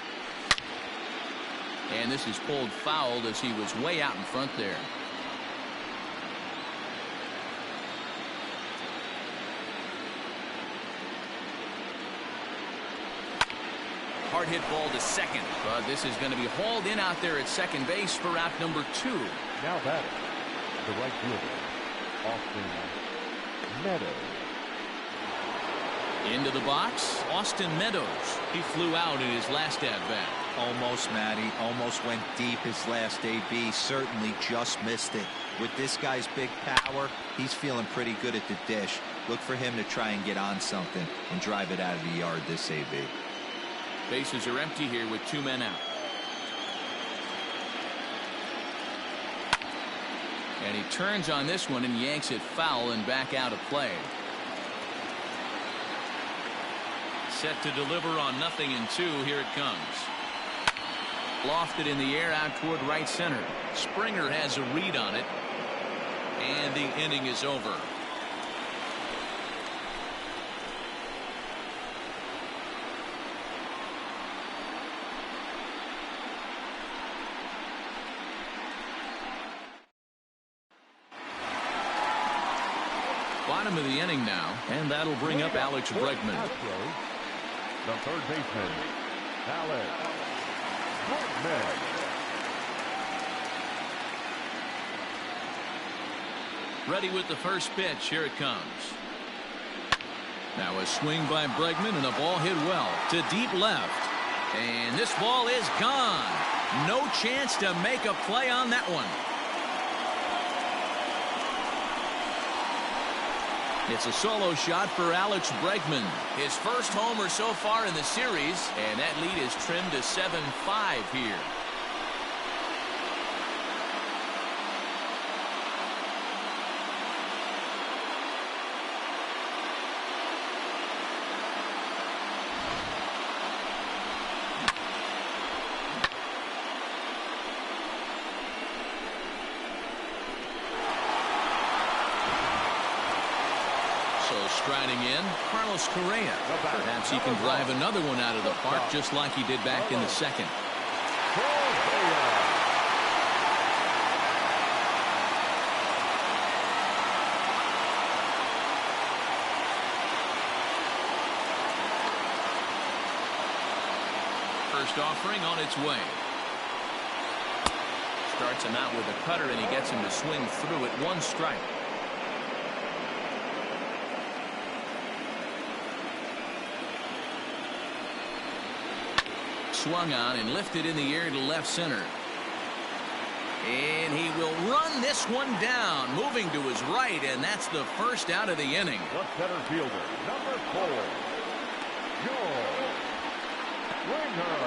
And this is pulled foul as he was way out in front there. Hard hit ball to second. But this is going to be hauled in out there at second base for out number 2. Now batting, the right fielder, Austin Meadows. Into the box, Austin Meadows. He flew out in his last at-bat. Almost, Matty. Almost went deep his last AB. Certainly just missed it. With this guy's big power, he's feeling pretty good at the dish. Look for him to try and get on something and drive it out of the yard this AB. Bases are empty here with 2 men out. And he turns on this one and yanks it foul and back out of play. Set to deliver on 0-2. Here it comes. Lofted in the air out toward right center. Springer has a read on it. And the inning is over. Bottom of the inning now, and that'll bring up Alex Bregman. The third baseman, Alex Bregman. Ready with the first pitch. Here it comes. Now a swing by Bregman and a ball hit well to deep left. And this ball is gone. No chance to make a play on that one. It's a solo shot for Alex Bregman. His first homer so far in the series, and that lead is trimmed to 7-5 here. Striding in, Carlos Correa. Perhaps he can drive another one out of the park just like he did back in the second. First offering on its way. Starts him out with a cutter and he gets him to swing through it. 1 strike. Swung on and lifted in the air to left center. And he will run this one down, moving to his right, and that's the first out of the inning. The center fielder, number 4, George Springer.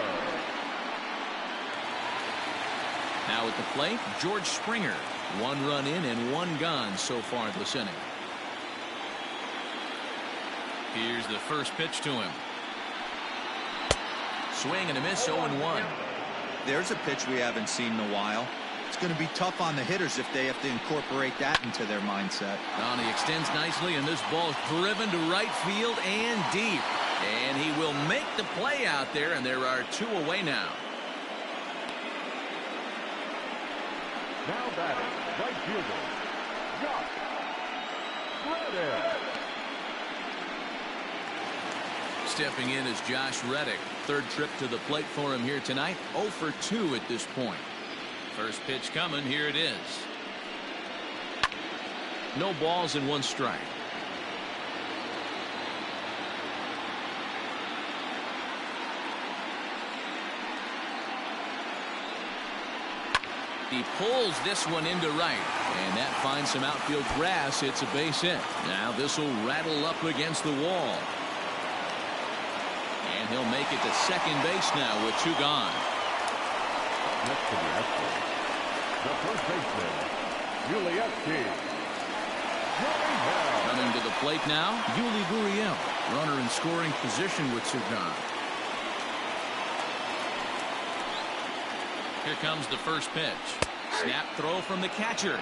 Now at the plate, George Springer. 1 run in and 1 gone so far this inning. Here's the first pitch to him. Swing and a miss, 0-1. There's a pitch we haven't seen in a while. It's going to be tough on the hitters if they have to incorporate that into their mindset. He extends nicely, and this ball is driven to right field and deep. And he will make the play out there, and there are 2 away now. Now batting, right fielder, Josh Reddick. Stepping in is Josh Reddick. 3rd trip to the plate for him here tonight. 0 for 2 at this point. First pitch coming. Here it is. No balls and 1 strike. He pulls this one into right, and that finds some outfield grass. It's a base hit. Now this will rattle up against the wall. And he'll make it to second base now with 2 gone. Next to the Astros, the first baseman, Yuli Gurriel. Coming to the plate now, Yuli Gurriel. Runner in scoring position with 2 gone. Here comes the first pitch. Snap throw from the catcher.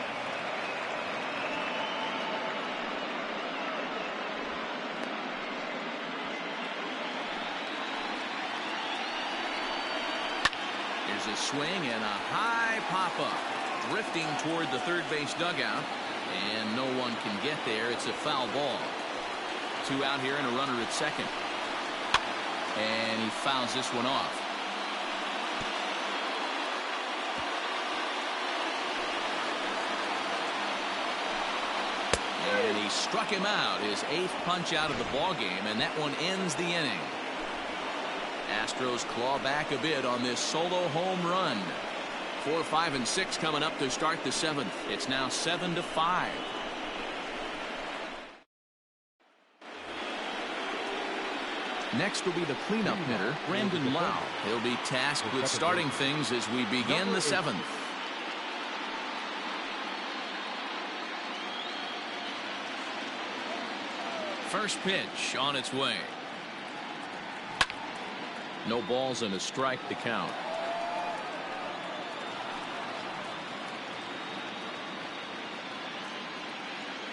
Here's a swing and a high pop-up. Drifting toward the third base dugout. And no one can get there. It's a foul ball. 2 out here and a runner at second. And he fouls this one off. And he struck him out, his 8th punch out of the ball game, and that one ends the inning. Astros claw back a bit on this solo home run. 4, 5, and 6 coming up to start the 7th. It's now 7-5. Next will be the cleanup hitter, Brandon Lowe. He'll be tasked with starting things as we begin the 7th. First pitch on its way. No balls and a strike to count.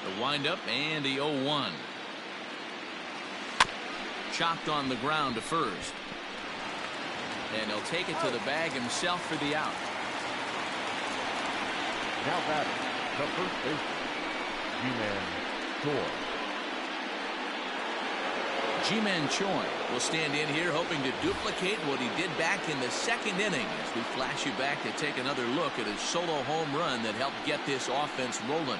The windup and the 0-1. Chopped on the ground to first. And he'll take it to the bag himself for the out. Now batting, the first baseman, Ji-Man Choi. Ji-Man Choi will stand in here hoping to duplicate what he did back in the second inning as we flash you back to take another look at his solo home run that helped get this offense rolling.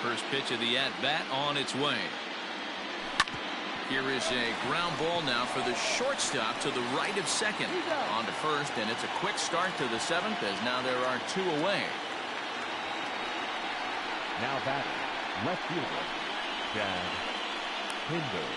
First pitch of the at-bat on its way. Here is a ground ball now for the shortstop to the right of second. On to first, and it's a quick start to the seventh as now there are two away. Now batting, left fielder, Chad Pinder.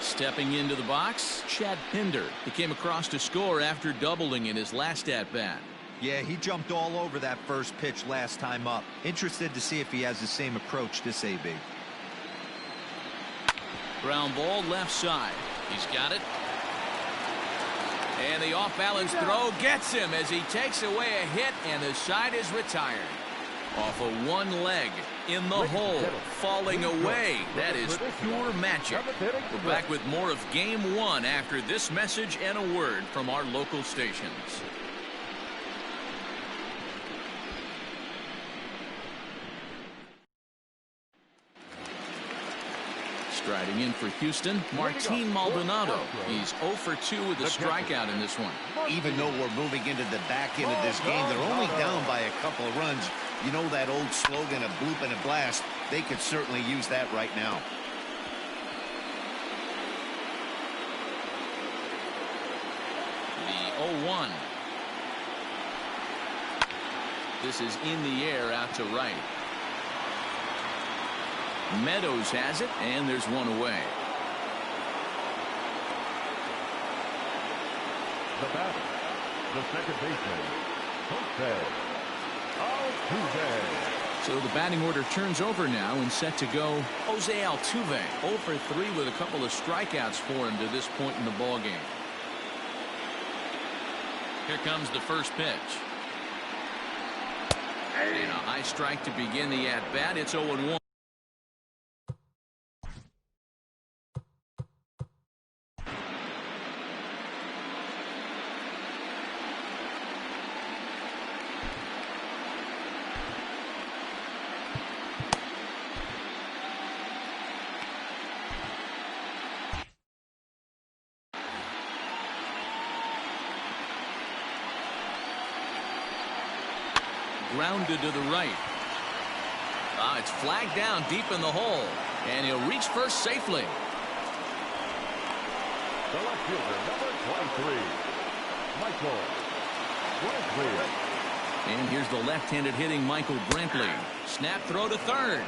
Stepping into the box, Chad Pinder. He came across to score after doubling in his last at-bat. Yeah, he jumped all over that first pitch last time up. Interested to see if he has the same approach this AB. Ground ball left side. He's got it. And the off-balance throw gets him as he takes away a hit, and the side is retired. Off of one leg, in the hole, falling away. That is pure magic. We're back with more of Game 1 after this message and a word from our local stations. Striding in for Houston, Martin Maldonado. He's 0 for 2 with a strikeout in this one. Even though we're moving into the back end of this game, they're only down by a couple of runs. You know that old slogan, a bloop and a blast? They could certainly use that right now. The 0-1. This is in the air out to right. Meadows has it, and there's one away. The batter, the second baseman, Jose Altuve. So the batting order turns over now and set to go. Jose Altuve, 0 for 3 with a couple of strikeouts for him to this point in the ballgame. Here comes the first pitch. And a high strike to begin the at-bat. It's 0-1. Grounded to the right. It's flagged down deep in the hole, and he'll reach first safely. The left fielder, number 23, Michael Brantley. And here's the left-handed hitting Michael Brantley. Snap throw to third.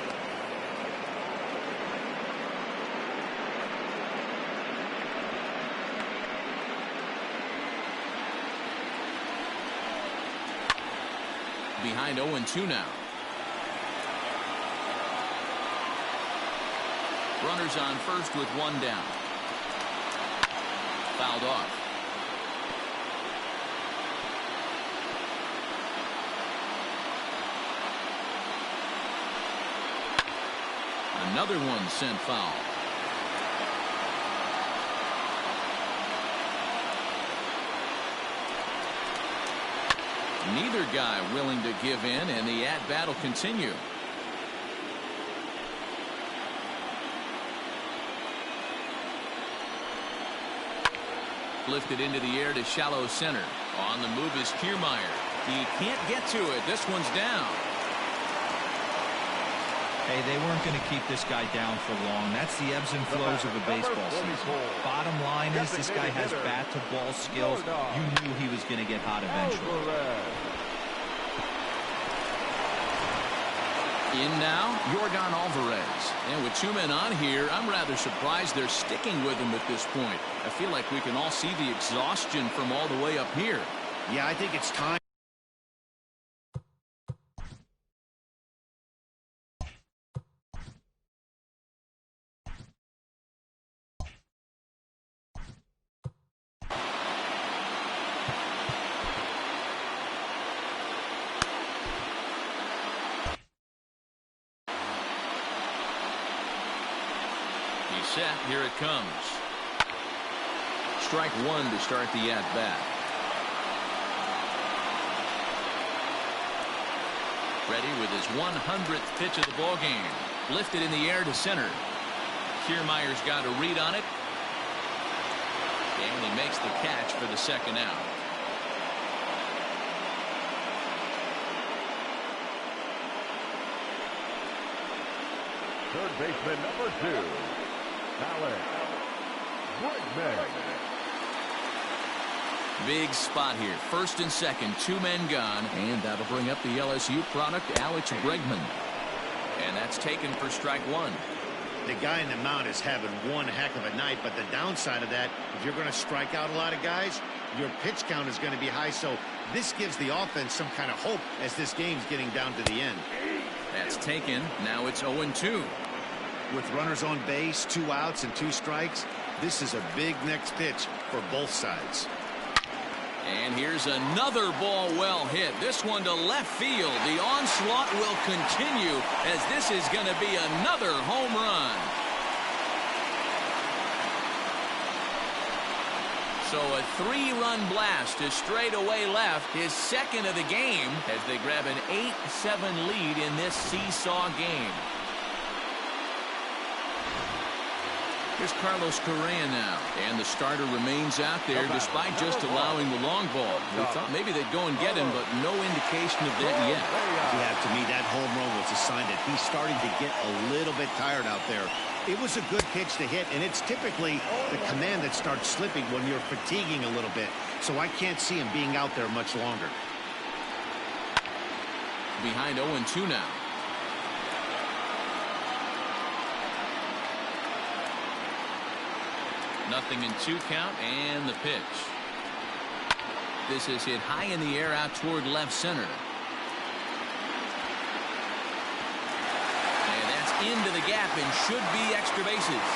Behind 0-2 now. Runners on first with one down. Fouled off. Another one sent foul. Neither guy willing to give in, and the at-bat will continue. Lifted into the air to shallow center. On the move is Kiermaier. He can't get to it. This one's down. Hey, they weren't going to keep this guy down for long. That's the ebbs and flows of a baseball season. Bottom line is this guy has bat-to-ball skills. You knew he was going to get hot eventually. In now, Yordan Alvarez. And with 2 men on here, I'm rather surprised they're sticking with him at this point. I feel like we can all see the exhaustion from all the way up here. Yeah, I think it's time. He's set. Here it comes. Strike 1 to start the at-bat. Ready with his 100th pitch of the ballgame. Lifted in the air to center. Kiermaier's got a read on it. And he makes the catch for the second out. Third baseman number 2, Alex Bregman. Big spot here. First and second, 2 men gone. And that'll bring up the LSU product, Alex Bregman. And that's taken for strike 1. The guy in the mound is having one heck of a night, but the downside of that, if you're going to strike out a lot of guys, your pitch count is going to be high. So this gives the offense some kind of hope as this game's getting down to the end. That's taken. Now it's 0-2. With runners on base, 2 outs and 2 strikes, this is a big next pitch for both sides. And here's another ball well hit. This one to left field. The onslaught will continue as this is going to be another home run. So a 3-run blast to straightaway left, his second of the game, as they grab an 8-7 lead in this seesaw game. Here's Carlos Correa now, and the starter remains out there despite just allowing the long ball. We thought maybe they'd go and get him, but no indication of that yet. Yeah, to me, that home run was a sign that he's starting to get a little bit tired out there. It was a good pitch to hit, and it's typically the command that starts slipping when you're fatiguing a little bit. So I can't see him being out there much longer. Behind 0-2 now. Nothing in 2 count, and the pitch. This is hit high in the air out toward left center. And that's into the gap and should be extra bases.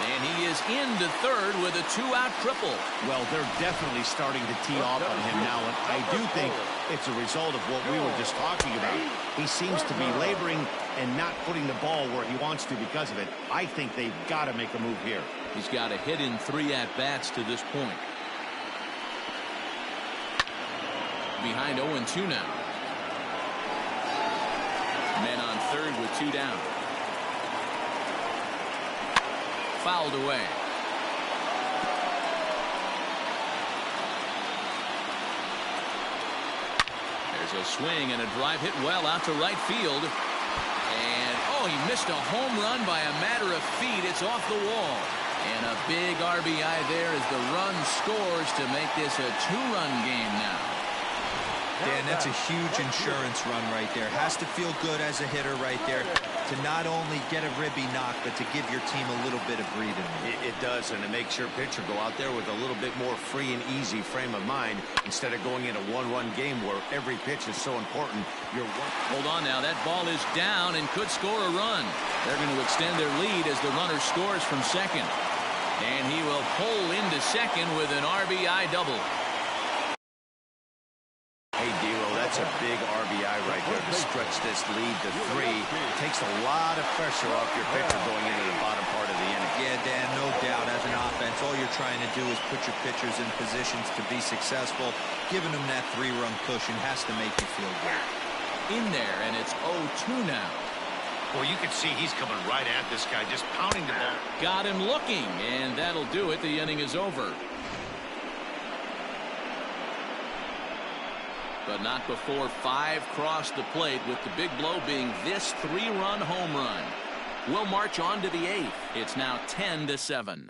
And he is into third with a 2-out triple. Well, they're definitely starting to tee off on him now, and I do think it's a result of what we were just talking about. He seems to be laboring and not putting the ball where he wants to because of it. I think they've got to make a move here. He's got a hit in 3 at-bats to this point. Behind 0-2 now. Men on third with 2 down. Fouled away. There's a swing and a drive hit well out to right field. And, oh, he missed a home run by a matter of feet. It's off the wall. And a big RBI there as the run scores to make this a 2-run game now. Dan, that's a huge insurance run right there. Has to feel good as a hitter right there to not only get a ribby knock, but to give your team a little bit of breathing room. It does, and it makes your pitcher go out there with a little bit more free and easy frame of mind instead of going in a 1-run game where every pitch is so important. Hold on now. That ball is down and could score a run. They're going to extend their lead as the runner scores from second. And he will pull into second with an RBI double. Hey, Dero, that's a big RBI right there to stretch this lead to 3. Takes a lot of pressure off your pitcher going into the bottom part of the inning. Yeah, Dan, no doubt. As an offense, all you're trying to do is put your pitchers in positions to be successful. Giving them that 3-run cushion has to make you feel good. In there, and it's 0-2 now. Well, you can see he's coming right at this guy, just pounding the ball. Got him looking, and that'll do it. The inning is over. But not before 5 cross the plate, with the big blow being this 3-run home run. We'll march on to the 8th. It's now 10-7.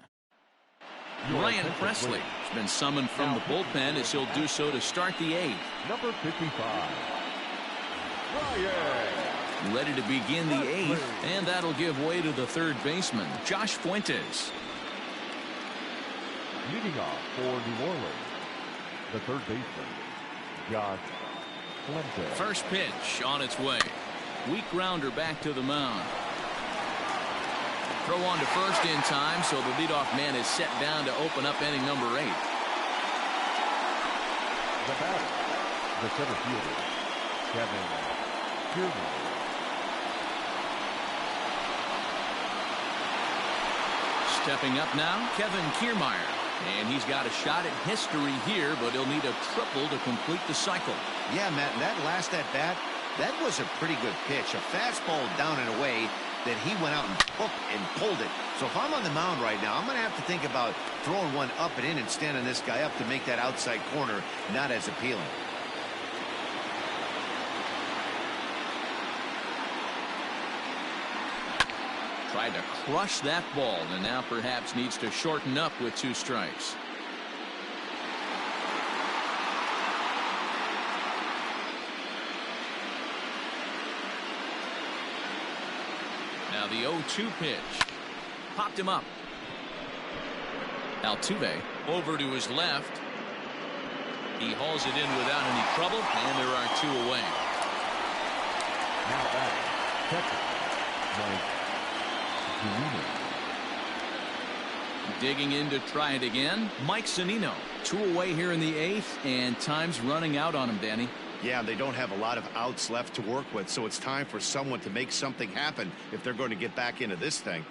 Ryan Presley has been summoned from the bullpen as he'll do so to start the 8th. Number 55, Ryan. Ready to begin the 8th, and that'll give way to the third baseman, Josh Fuentes. Leading off for New Orleans, the third baseman, Josh Fuentes. First pitch on its way. Weak grounder back to the mound. Throw on to first in time, so the leadoff man is set down to open up inning number 8. The batter, the center fielder, Kevin Kiermaier. Stepping up now, Kevin Kiermaier. And he's got a shot at history here, but he'll need a triple to complete the cycle. Yeah, Matt, and that last at-bat, that was a pretty good pitch. A fastball down and away that he went out and hooked and pulled it. So if I'm on the mound right now, I'm going to have to think about throwing one up and in and standing this guy up to make that outside corner not as appealing. Tried to crush that ball, and now perhaps needs to shorten up with 2 strikes. Now the 0-2 pitch. Popped him up. Altuve over to his left. He hauls it in without any trouble, and there are 2 away. Now back, catcher, Mike Zunino. Digging in to try it again, Mike Zunino. 2 away here in the 8th, and time's running out on him, Danny. Yeah, they don't have a lot of outs left to work with, so it's time for someone to make something happen if they're going to get back into this thing.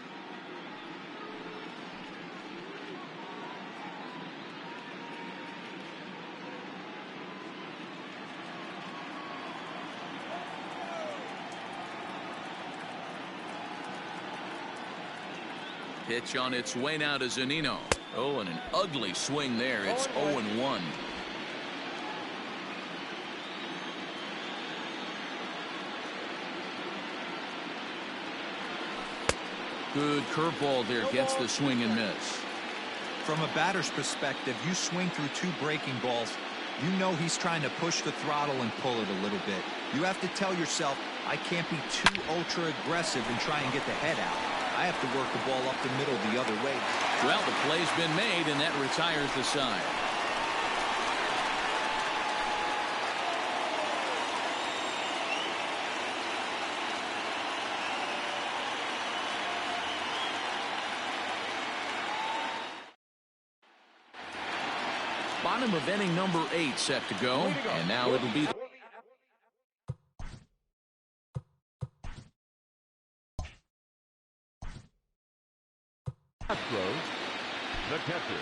Pitch on its way now to Zunino. Oh, and an ugly swing there. It's 0-1. Good curveball there. Gets the swing and miss. From a batter's perspective, you swing through 2 breaking balls. You know he's trying to push the throttle and pull it a little bit. You have to tell yourself, I can't be too ultra aggressive and try and get the head out. I have to work the ball up the middle the other way. Well, the play's been made, and that retires the side. Bottom of inning number 8 set to go, and now it'll be Astros, the catcher,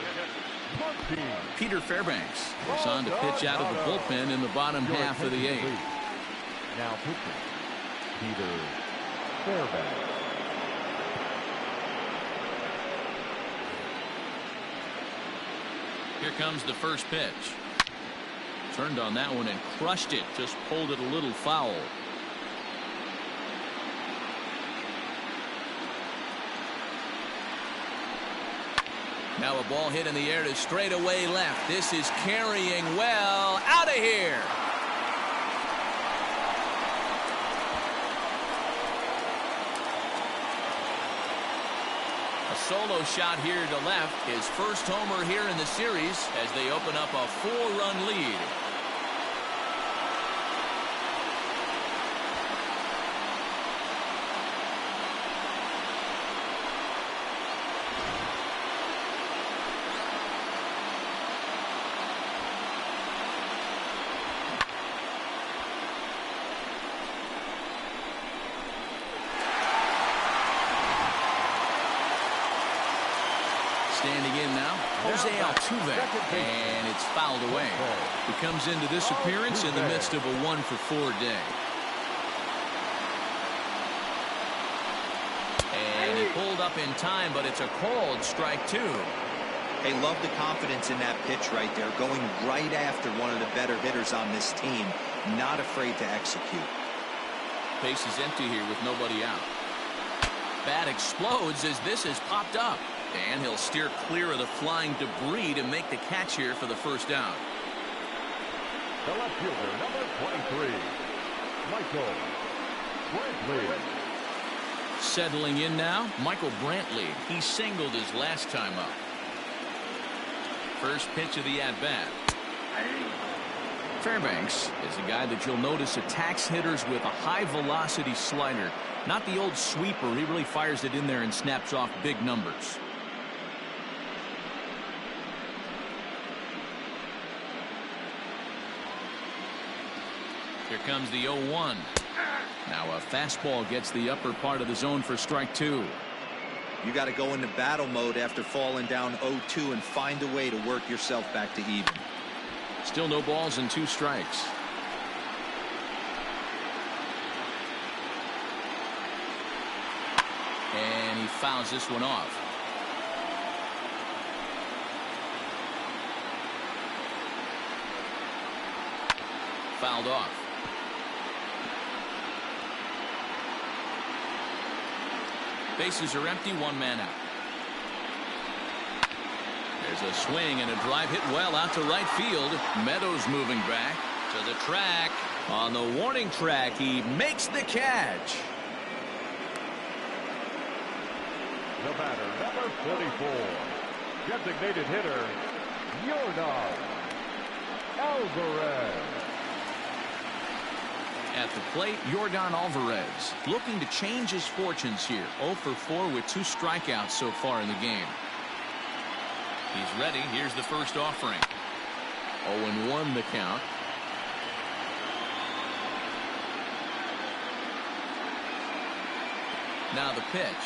Martin. Peter Fairbanks is on to pitch out of the bullpen in the bottom half of the 8th. Now pitching, Peter Fairbanks. Here comes the first pitch. Turned on that one and crushed it. Just pulled it a little foul. Now a ball hit in the air to straightaway left. This is carrying well. Out of here. A solo shot here to left. His first homer here in the series as they open up a 4-run lead. Standing in now, Jose Altuve, and it's fouled away. He comes into this appearance in the midst of a 1-for-4 day. And he pulled up in time, but it's a called strike 2. Hey, love the confidence in that pitch right there, going right after one of the better hitters on this team, not afraid to execute. Base is empty here with nobody out. Bat explodes as this is popped up. And he'll steer clear of the flying debris to make the catch here for the first out. The left fielder, number 23, Michael Brantley. Settling in now, Michael Brantley. He singled his last time up. First pitch of the at-bat. Fairbanks is a guy that you'll notice attacks hitters with a high-velocity slider. Not the old sweeper. He really fires it in there and snaps off big numbers. Here comes the 0-1. Now a fastball gets the upper part of the zone for strike two. You got to go into battle mode after falling down 0-2 and find a way to work yourself back to even. Still no balls and 2 strikes. And he fouls this one off. Fouled off. Bases are empty, 1 man out. There's a swing and a drive hit well out to right field. Meadows moving back to the track. On the warning track, he makes the catch. The batter, number 44, designated hitter, Yordan Alvarez. At the plate, Yordan Alvarez looking to change his fortunes here. 0 for 4 with 2 strikeouts so far in the game. He's ready. Here's the first offering. 0-1 the count. Now the pitch.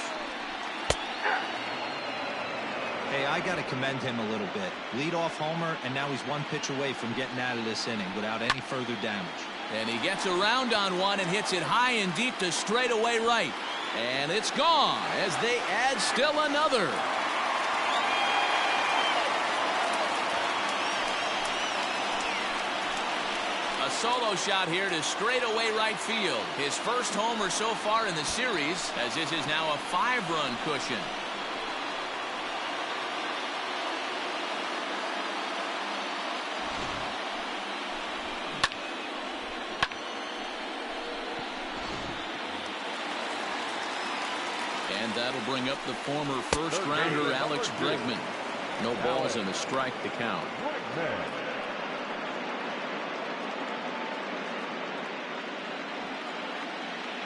Hey, I got to commend him a little bit. Leadoff homer, and now he's 1 pitch away from getting out of this inning without any further damage. And he gets around on one and hits it high and deep to straightaway right. And it's gone as they add still another. A solo shot here to straightaway right field. His first homer so far in the series, as this is now a 5-run cushion. And that'll bring up the former first-rounder Alex Bregman. No balls and a strike to count.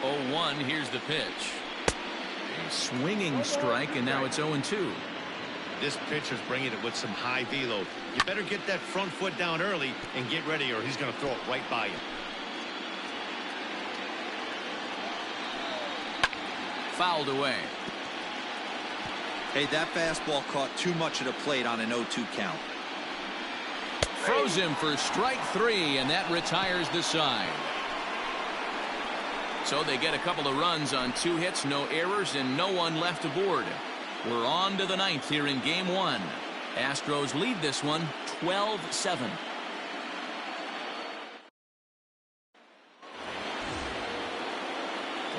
0-1, here's the pitch. A swinging strike, and now it's 0-2. This pitcher's bringing it with some high velo. You better get that front foot down early and get ready, or he's going to throw it right by you. Fouled away. Hey, that fastball caught too much of the plate on an 0-2 count. Throws him for strike 3, and that retires the side. So they get a couple of runs on 2 hits, no errors, and no one left aboard. We're on to the 9th here in game 1. Astros lead this one 12-7.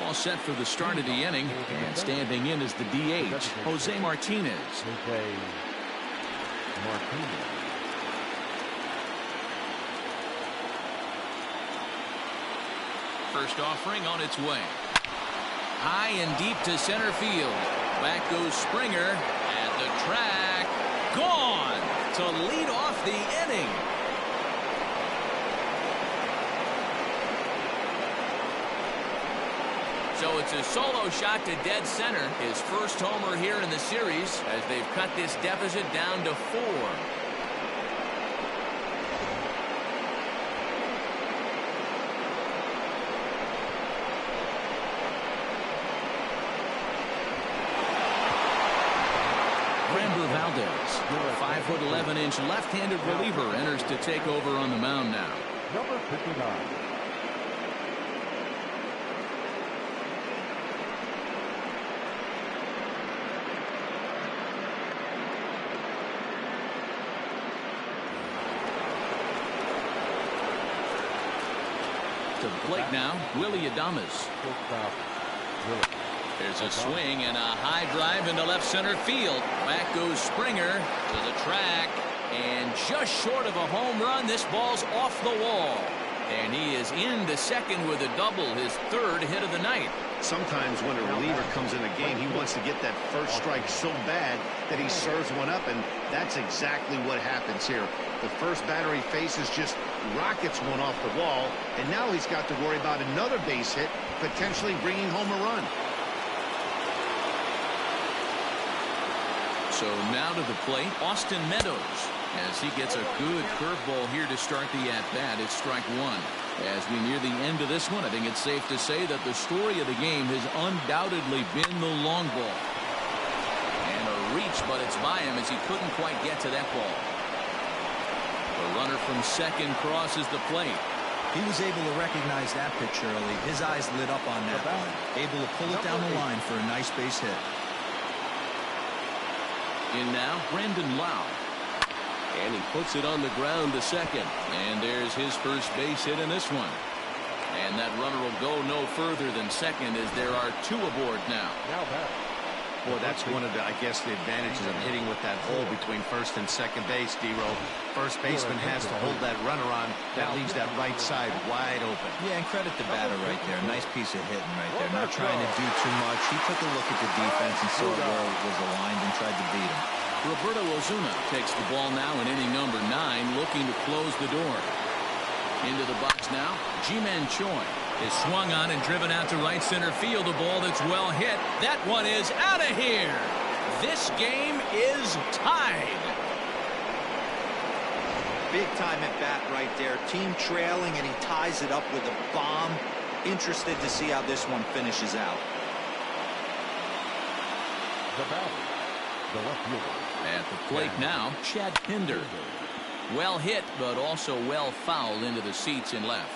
All set for the start of the inning, and standing in is the DH, Jose Martinez. Jose Martinez. First offering on its way. High and deep to center field. Back goes Springer at the track. Gone to lead off the inning. So it's a solo shot to dead center. His first homer here in the series as they've cut this deficit down to 4. Framber Valdez, 5'11" left-handed reliever, enters to take over on the mound now. Number 59. To the plate now, Willy Adames. There's a swing and a high drive into left center field. Back goes Springer to the track, and just short of a home run, this ball's off the wall. And he is into second with a double, his third hit of the night. Sometimes when a reliever comes in a game, he wants to get that first strike so bad that he serves one up, and that's exactly what happens here. The first batter he faces just rockets one off the wall, and now he's got to worry about another base hit, potentially bringing home a run. So now to the plate, Austin Meadows, as he gets a good curveball here to start the at-bat. It's strike one. As we near the end of this one, I think it's safe to say that the story of the game has undoubtedly been the long ball. And a reach, but it's by him as he couldn't quite get to that ball. The runner from second crosses the plate. He was able to recognize that pitch early. His eyes lit up on that one. Able to pull it down the line for a nice base hit. In now, Brandon Lowe. And he puts it on the ground to second. And there's his first base hit in this one. And that runner will go no further than second as there are two aboard now. Boy, that's one of the, I guess, the advantages of hitting with that hole between first and second base, D-Row. First baseman has to hold that runner on. That leaves that right side wide open. Yeah, and credit the batter right there. Nice piece of hitting right there. Not trying to do too much. He took a look at the defense and saw where it was aligned and tried to beat him. Roberto Osuna takes the ball now in inning number 9, looking to close the door. Into the box now, Ji-Man Choi is swung on and driven out to right center field. A ball that's well hit. That one is out of here. This game is tied. Big time at bat right there. Team trailing, and he ties it up with a bomb. Interested to see how this one finishes out. The batter, the left fielder. At the plate now, Chad Pinder. Well hit, but also well fouled into the seats in left.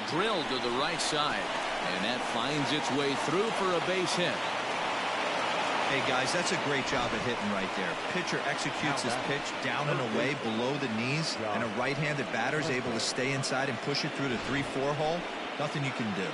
Drilled to the right side, and that finds its way through for a base hit. Hey guys, that's a great job of hitting right there. Pitcher executes his pitch down and away below the knees, and a right-handed batter is able to stay inside and push it through the 3-4 hole. Nothing you can do.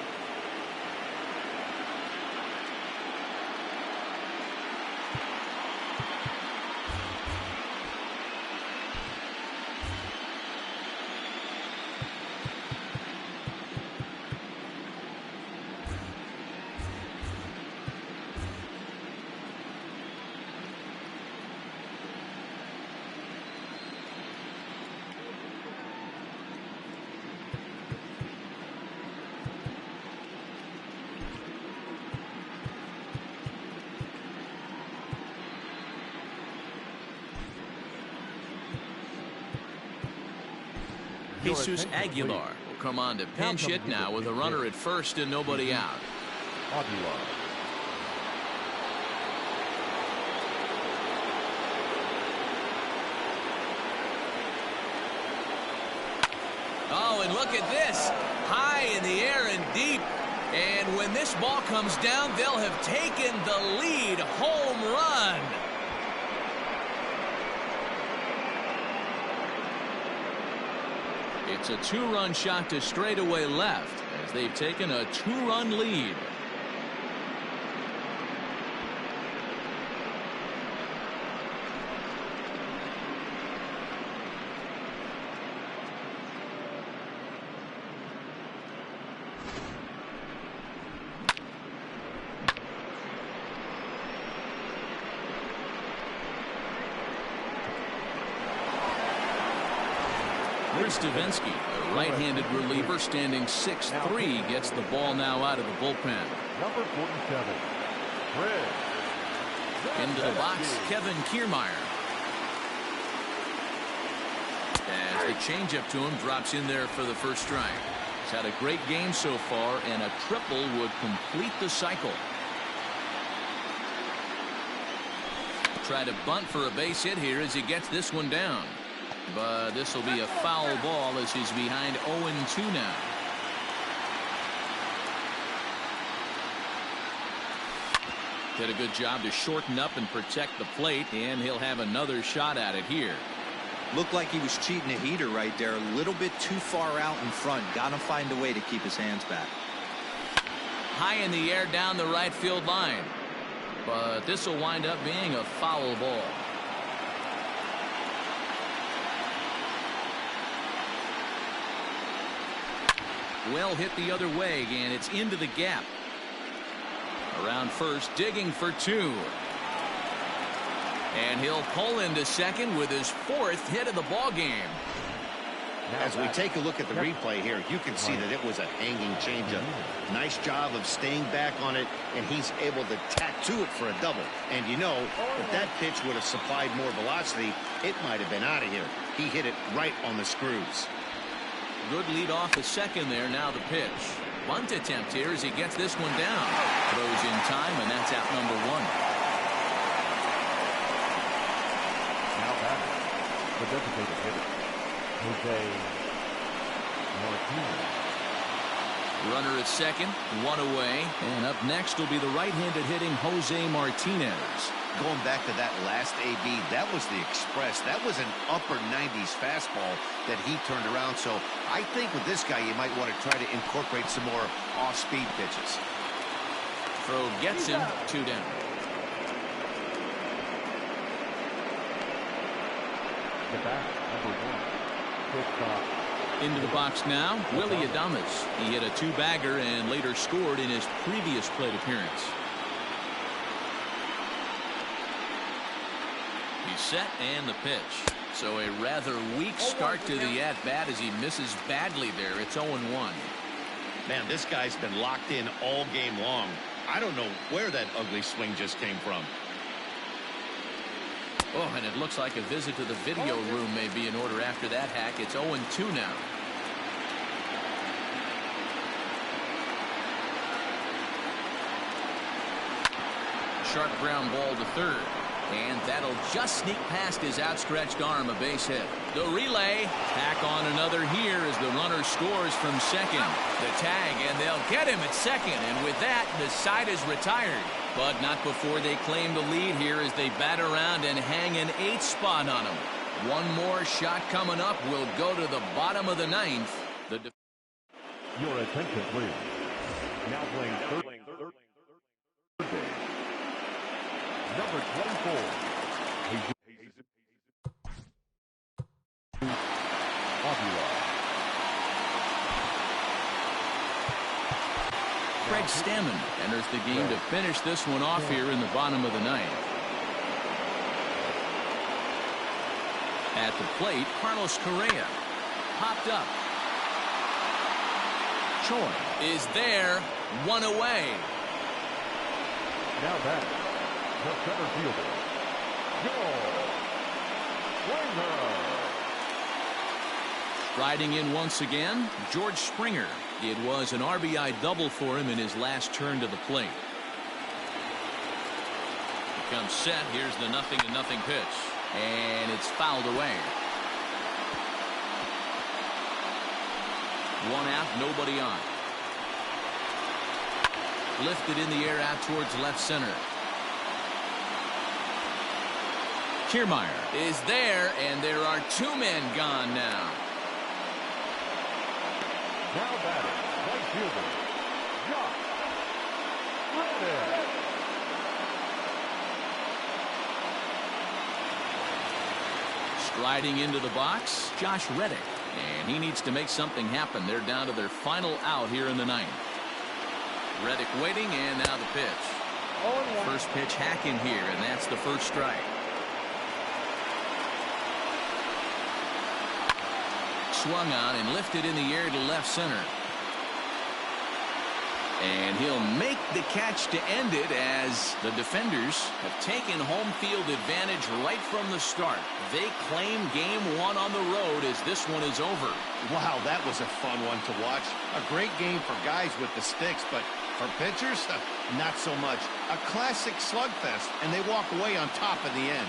Jesus Aguilar will come on to pinch hit now with a runner at first and nobody out. Aguilar. Oh, and look at this. High in the air and deep. And when this ball comes down, they'll have taken the lead. Home run. It's a two-run shot to straightaway left as they've taken a two-run lead. Here's Stavinsky, a right-handed reliever standing 6'3", gets the ball now out of the bullpen. Number 47, Fred. Into the box, Kevin Kiermaier. As the changeup to him drops in there for the first strike. He's had a great game so far, and a triple would complete the cycle. Try to bunt for a base hit here as he gets this one down. But this will be a foul ball as he's behind 0-2 now. Did a good job to shorten up and protect the plate, and he'll have another shot at it here. Looked like he was cheating a heater right there. A little bit too far out in front. Gotta find a way to keep his hands back. High in the air down the right field line. but this will wind up being a foul ball. Well hit the other way, and it's into the gap. Around first, digging for two. And he'll pull into second with his 4th hit of the ball game. As we take a look at the replay here, you can see that it was a hanging changeup. Nice job of staying back on it, and he's able to tack to it for a double. And you know, if that pitch would have supplied more velocity, it might have been out of here. He hit it right on the screws. Good lead off the second there. Now the pitch. Bunt attempt here as he gets this one down. Throws in time, and that's out number 1. Now batting, the designated hitter, Jose Martinez. Runner at second, 1 away. And up next will be the right-handed hitting Jose Martinez. Going back to that last AB, that was the express. That was an upper 90s fastball that he turned around. So I think with this guy, you might want to try to incorporate some more off-speed pitches. Throw gets him, 2 down. The bat, number 1, shortstop. Into the box now, Willy Adames. He hit a 2-bagger and later scored in his previous plate appearance. He's set and the pitch. So a rather weak start to the at-bat as he misses badly there. It's 0-1. Man, this guy's been locked in all game long. I don't know where that ugly swing just came from. Oh, and it looks like a visit to the video room may be in order after that hack. It's 0-2 now. Sharp ground ball to third. And that'll just sneak past his outstretched arm, a base hit. The relay, tack on another here as the runner scores from second. The tag, and they'll get him at second. And with that, the side is retired. But not before they claim the lead here as they bat around and hang an 8th spot on him. One more shot coming up will go to the bottom of the 9th. Your attention, please. Now playing third base. Number 24. Avila. Craig Stammen enters the game to finish this one off here in the bottom of the 9th. At the plate, Carlos Correa popped up. Choi is there, 1 away. Now back, the center fielder, George Springer. Riding in once again, George Springer. It was an RBI double for him in his last turn to the plate. He comes set. Here's the 0-0 pitch. And it's fouled away. 1 out, nobody on. Lifted in the air out towards left center. Kiermaier is there, and there are 2 men gone now. Now batting, right fielder, Josh Reddick. Striding into the box, Josh Reddick. And he needs to make something happen. They're down to their final out here in the 9th. Reddick waiting, and now the pitch. First pitch hacking here, and that's the first strike. Swung on and lifted in the air to left center. And he'll make the catch to end it as the defenders have taken home field advantage right from the start. They claim game 1 on the road as this one is over. Wow, that was a fun one to watch. A great game for guys with the sticks, but for pitchers, not so much. A classic slugfest, and they walk away on top in the end.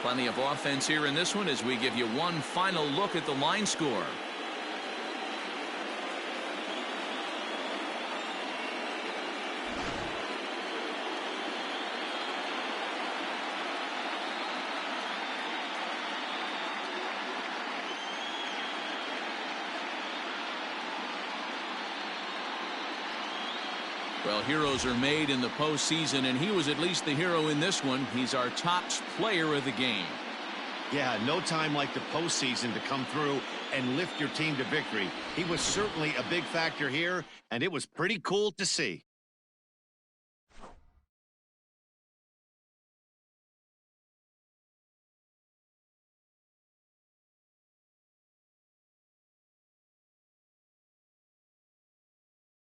Plenty of offense here in this one as we give you one final look at the line score. Well, heroes are made in the postseason, and he was at least the hero in this one. He's our top player of the game. Yeah, no time like the postseason to come through and lift your team to victory. He was certainly a big factor here, and it was pretty cool to see.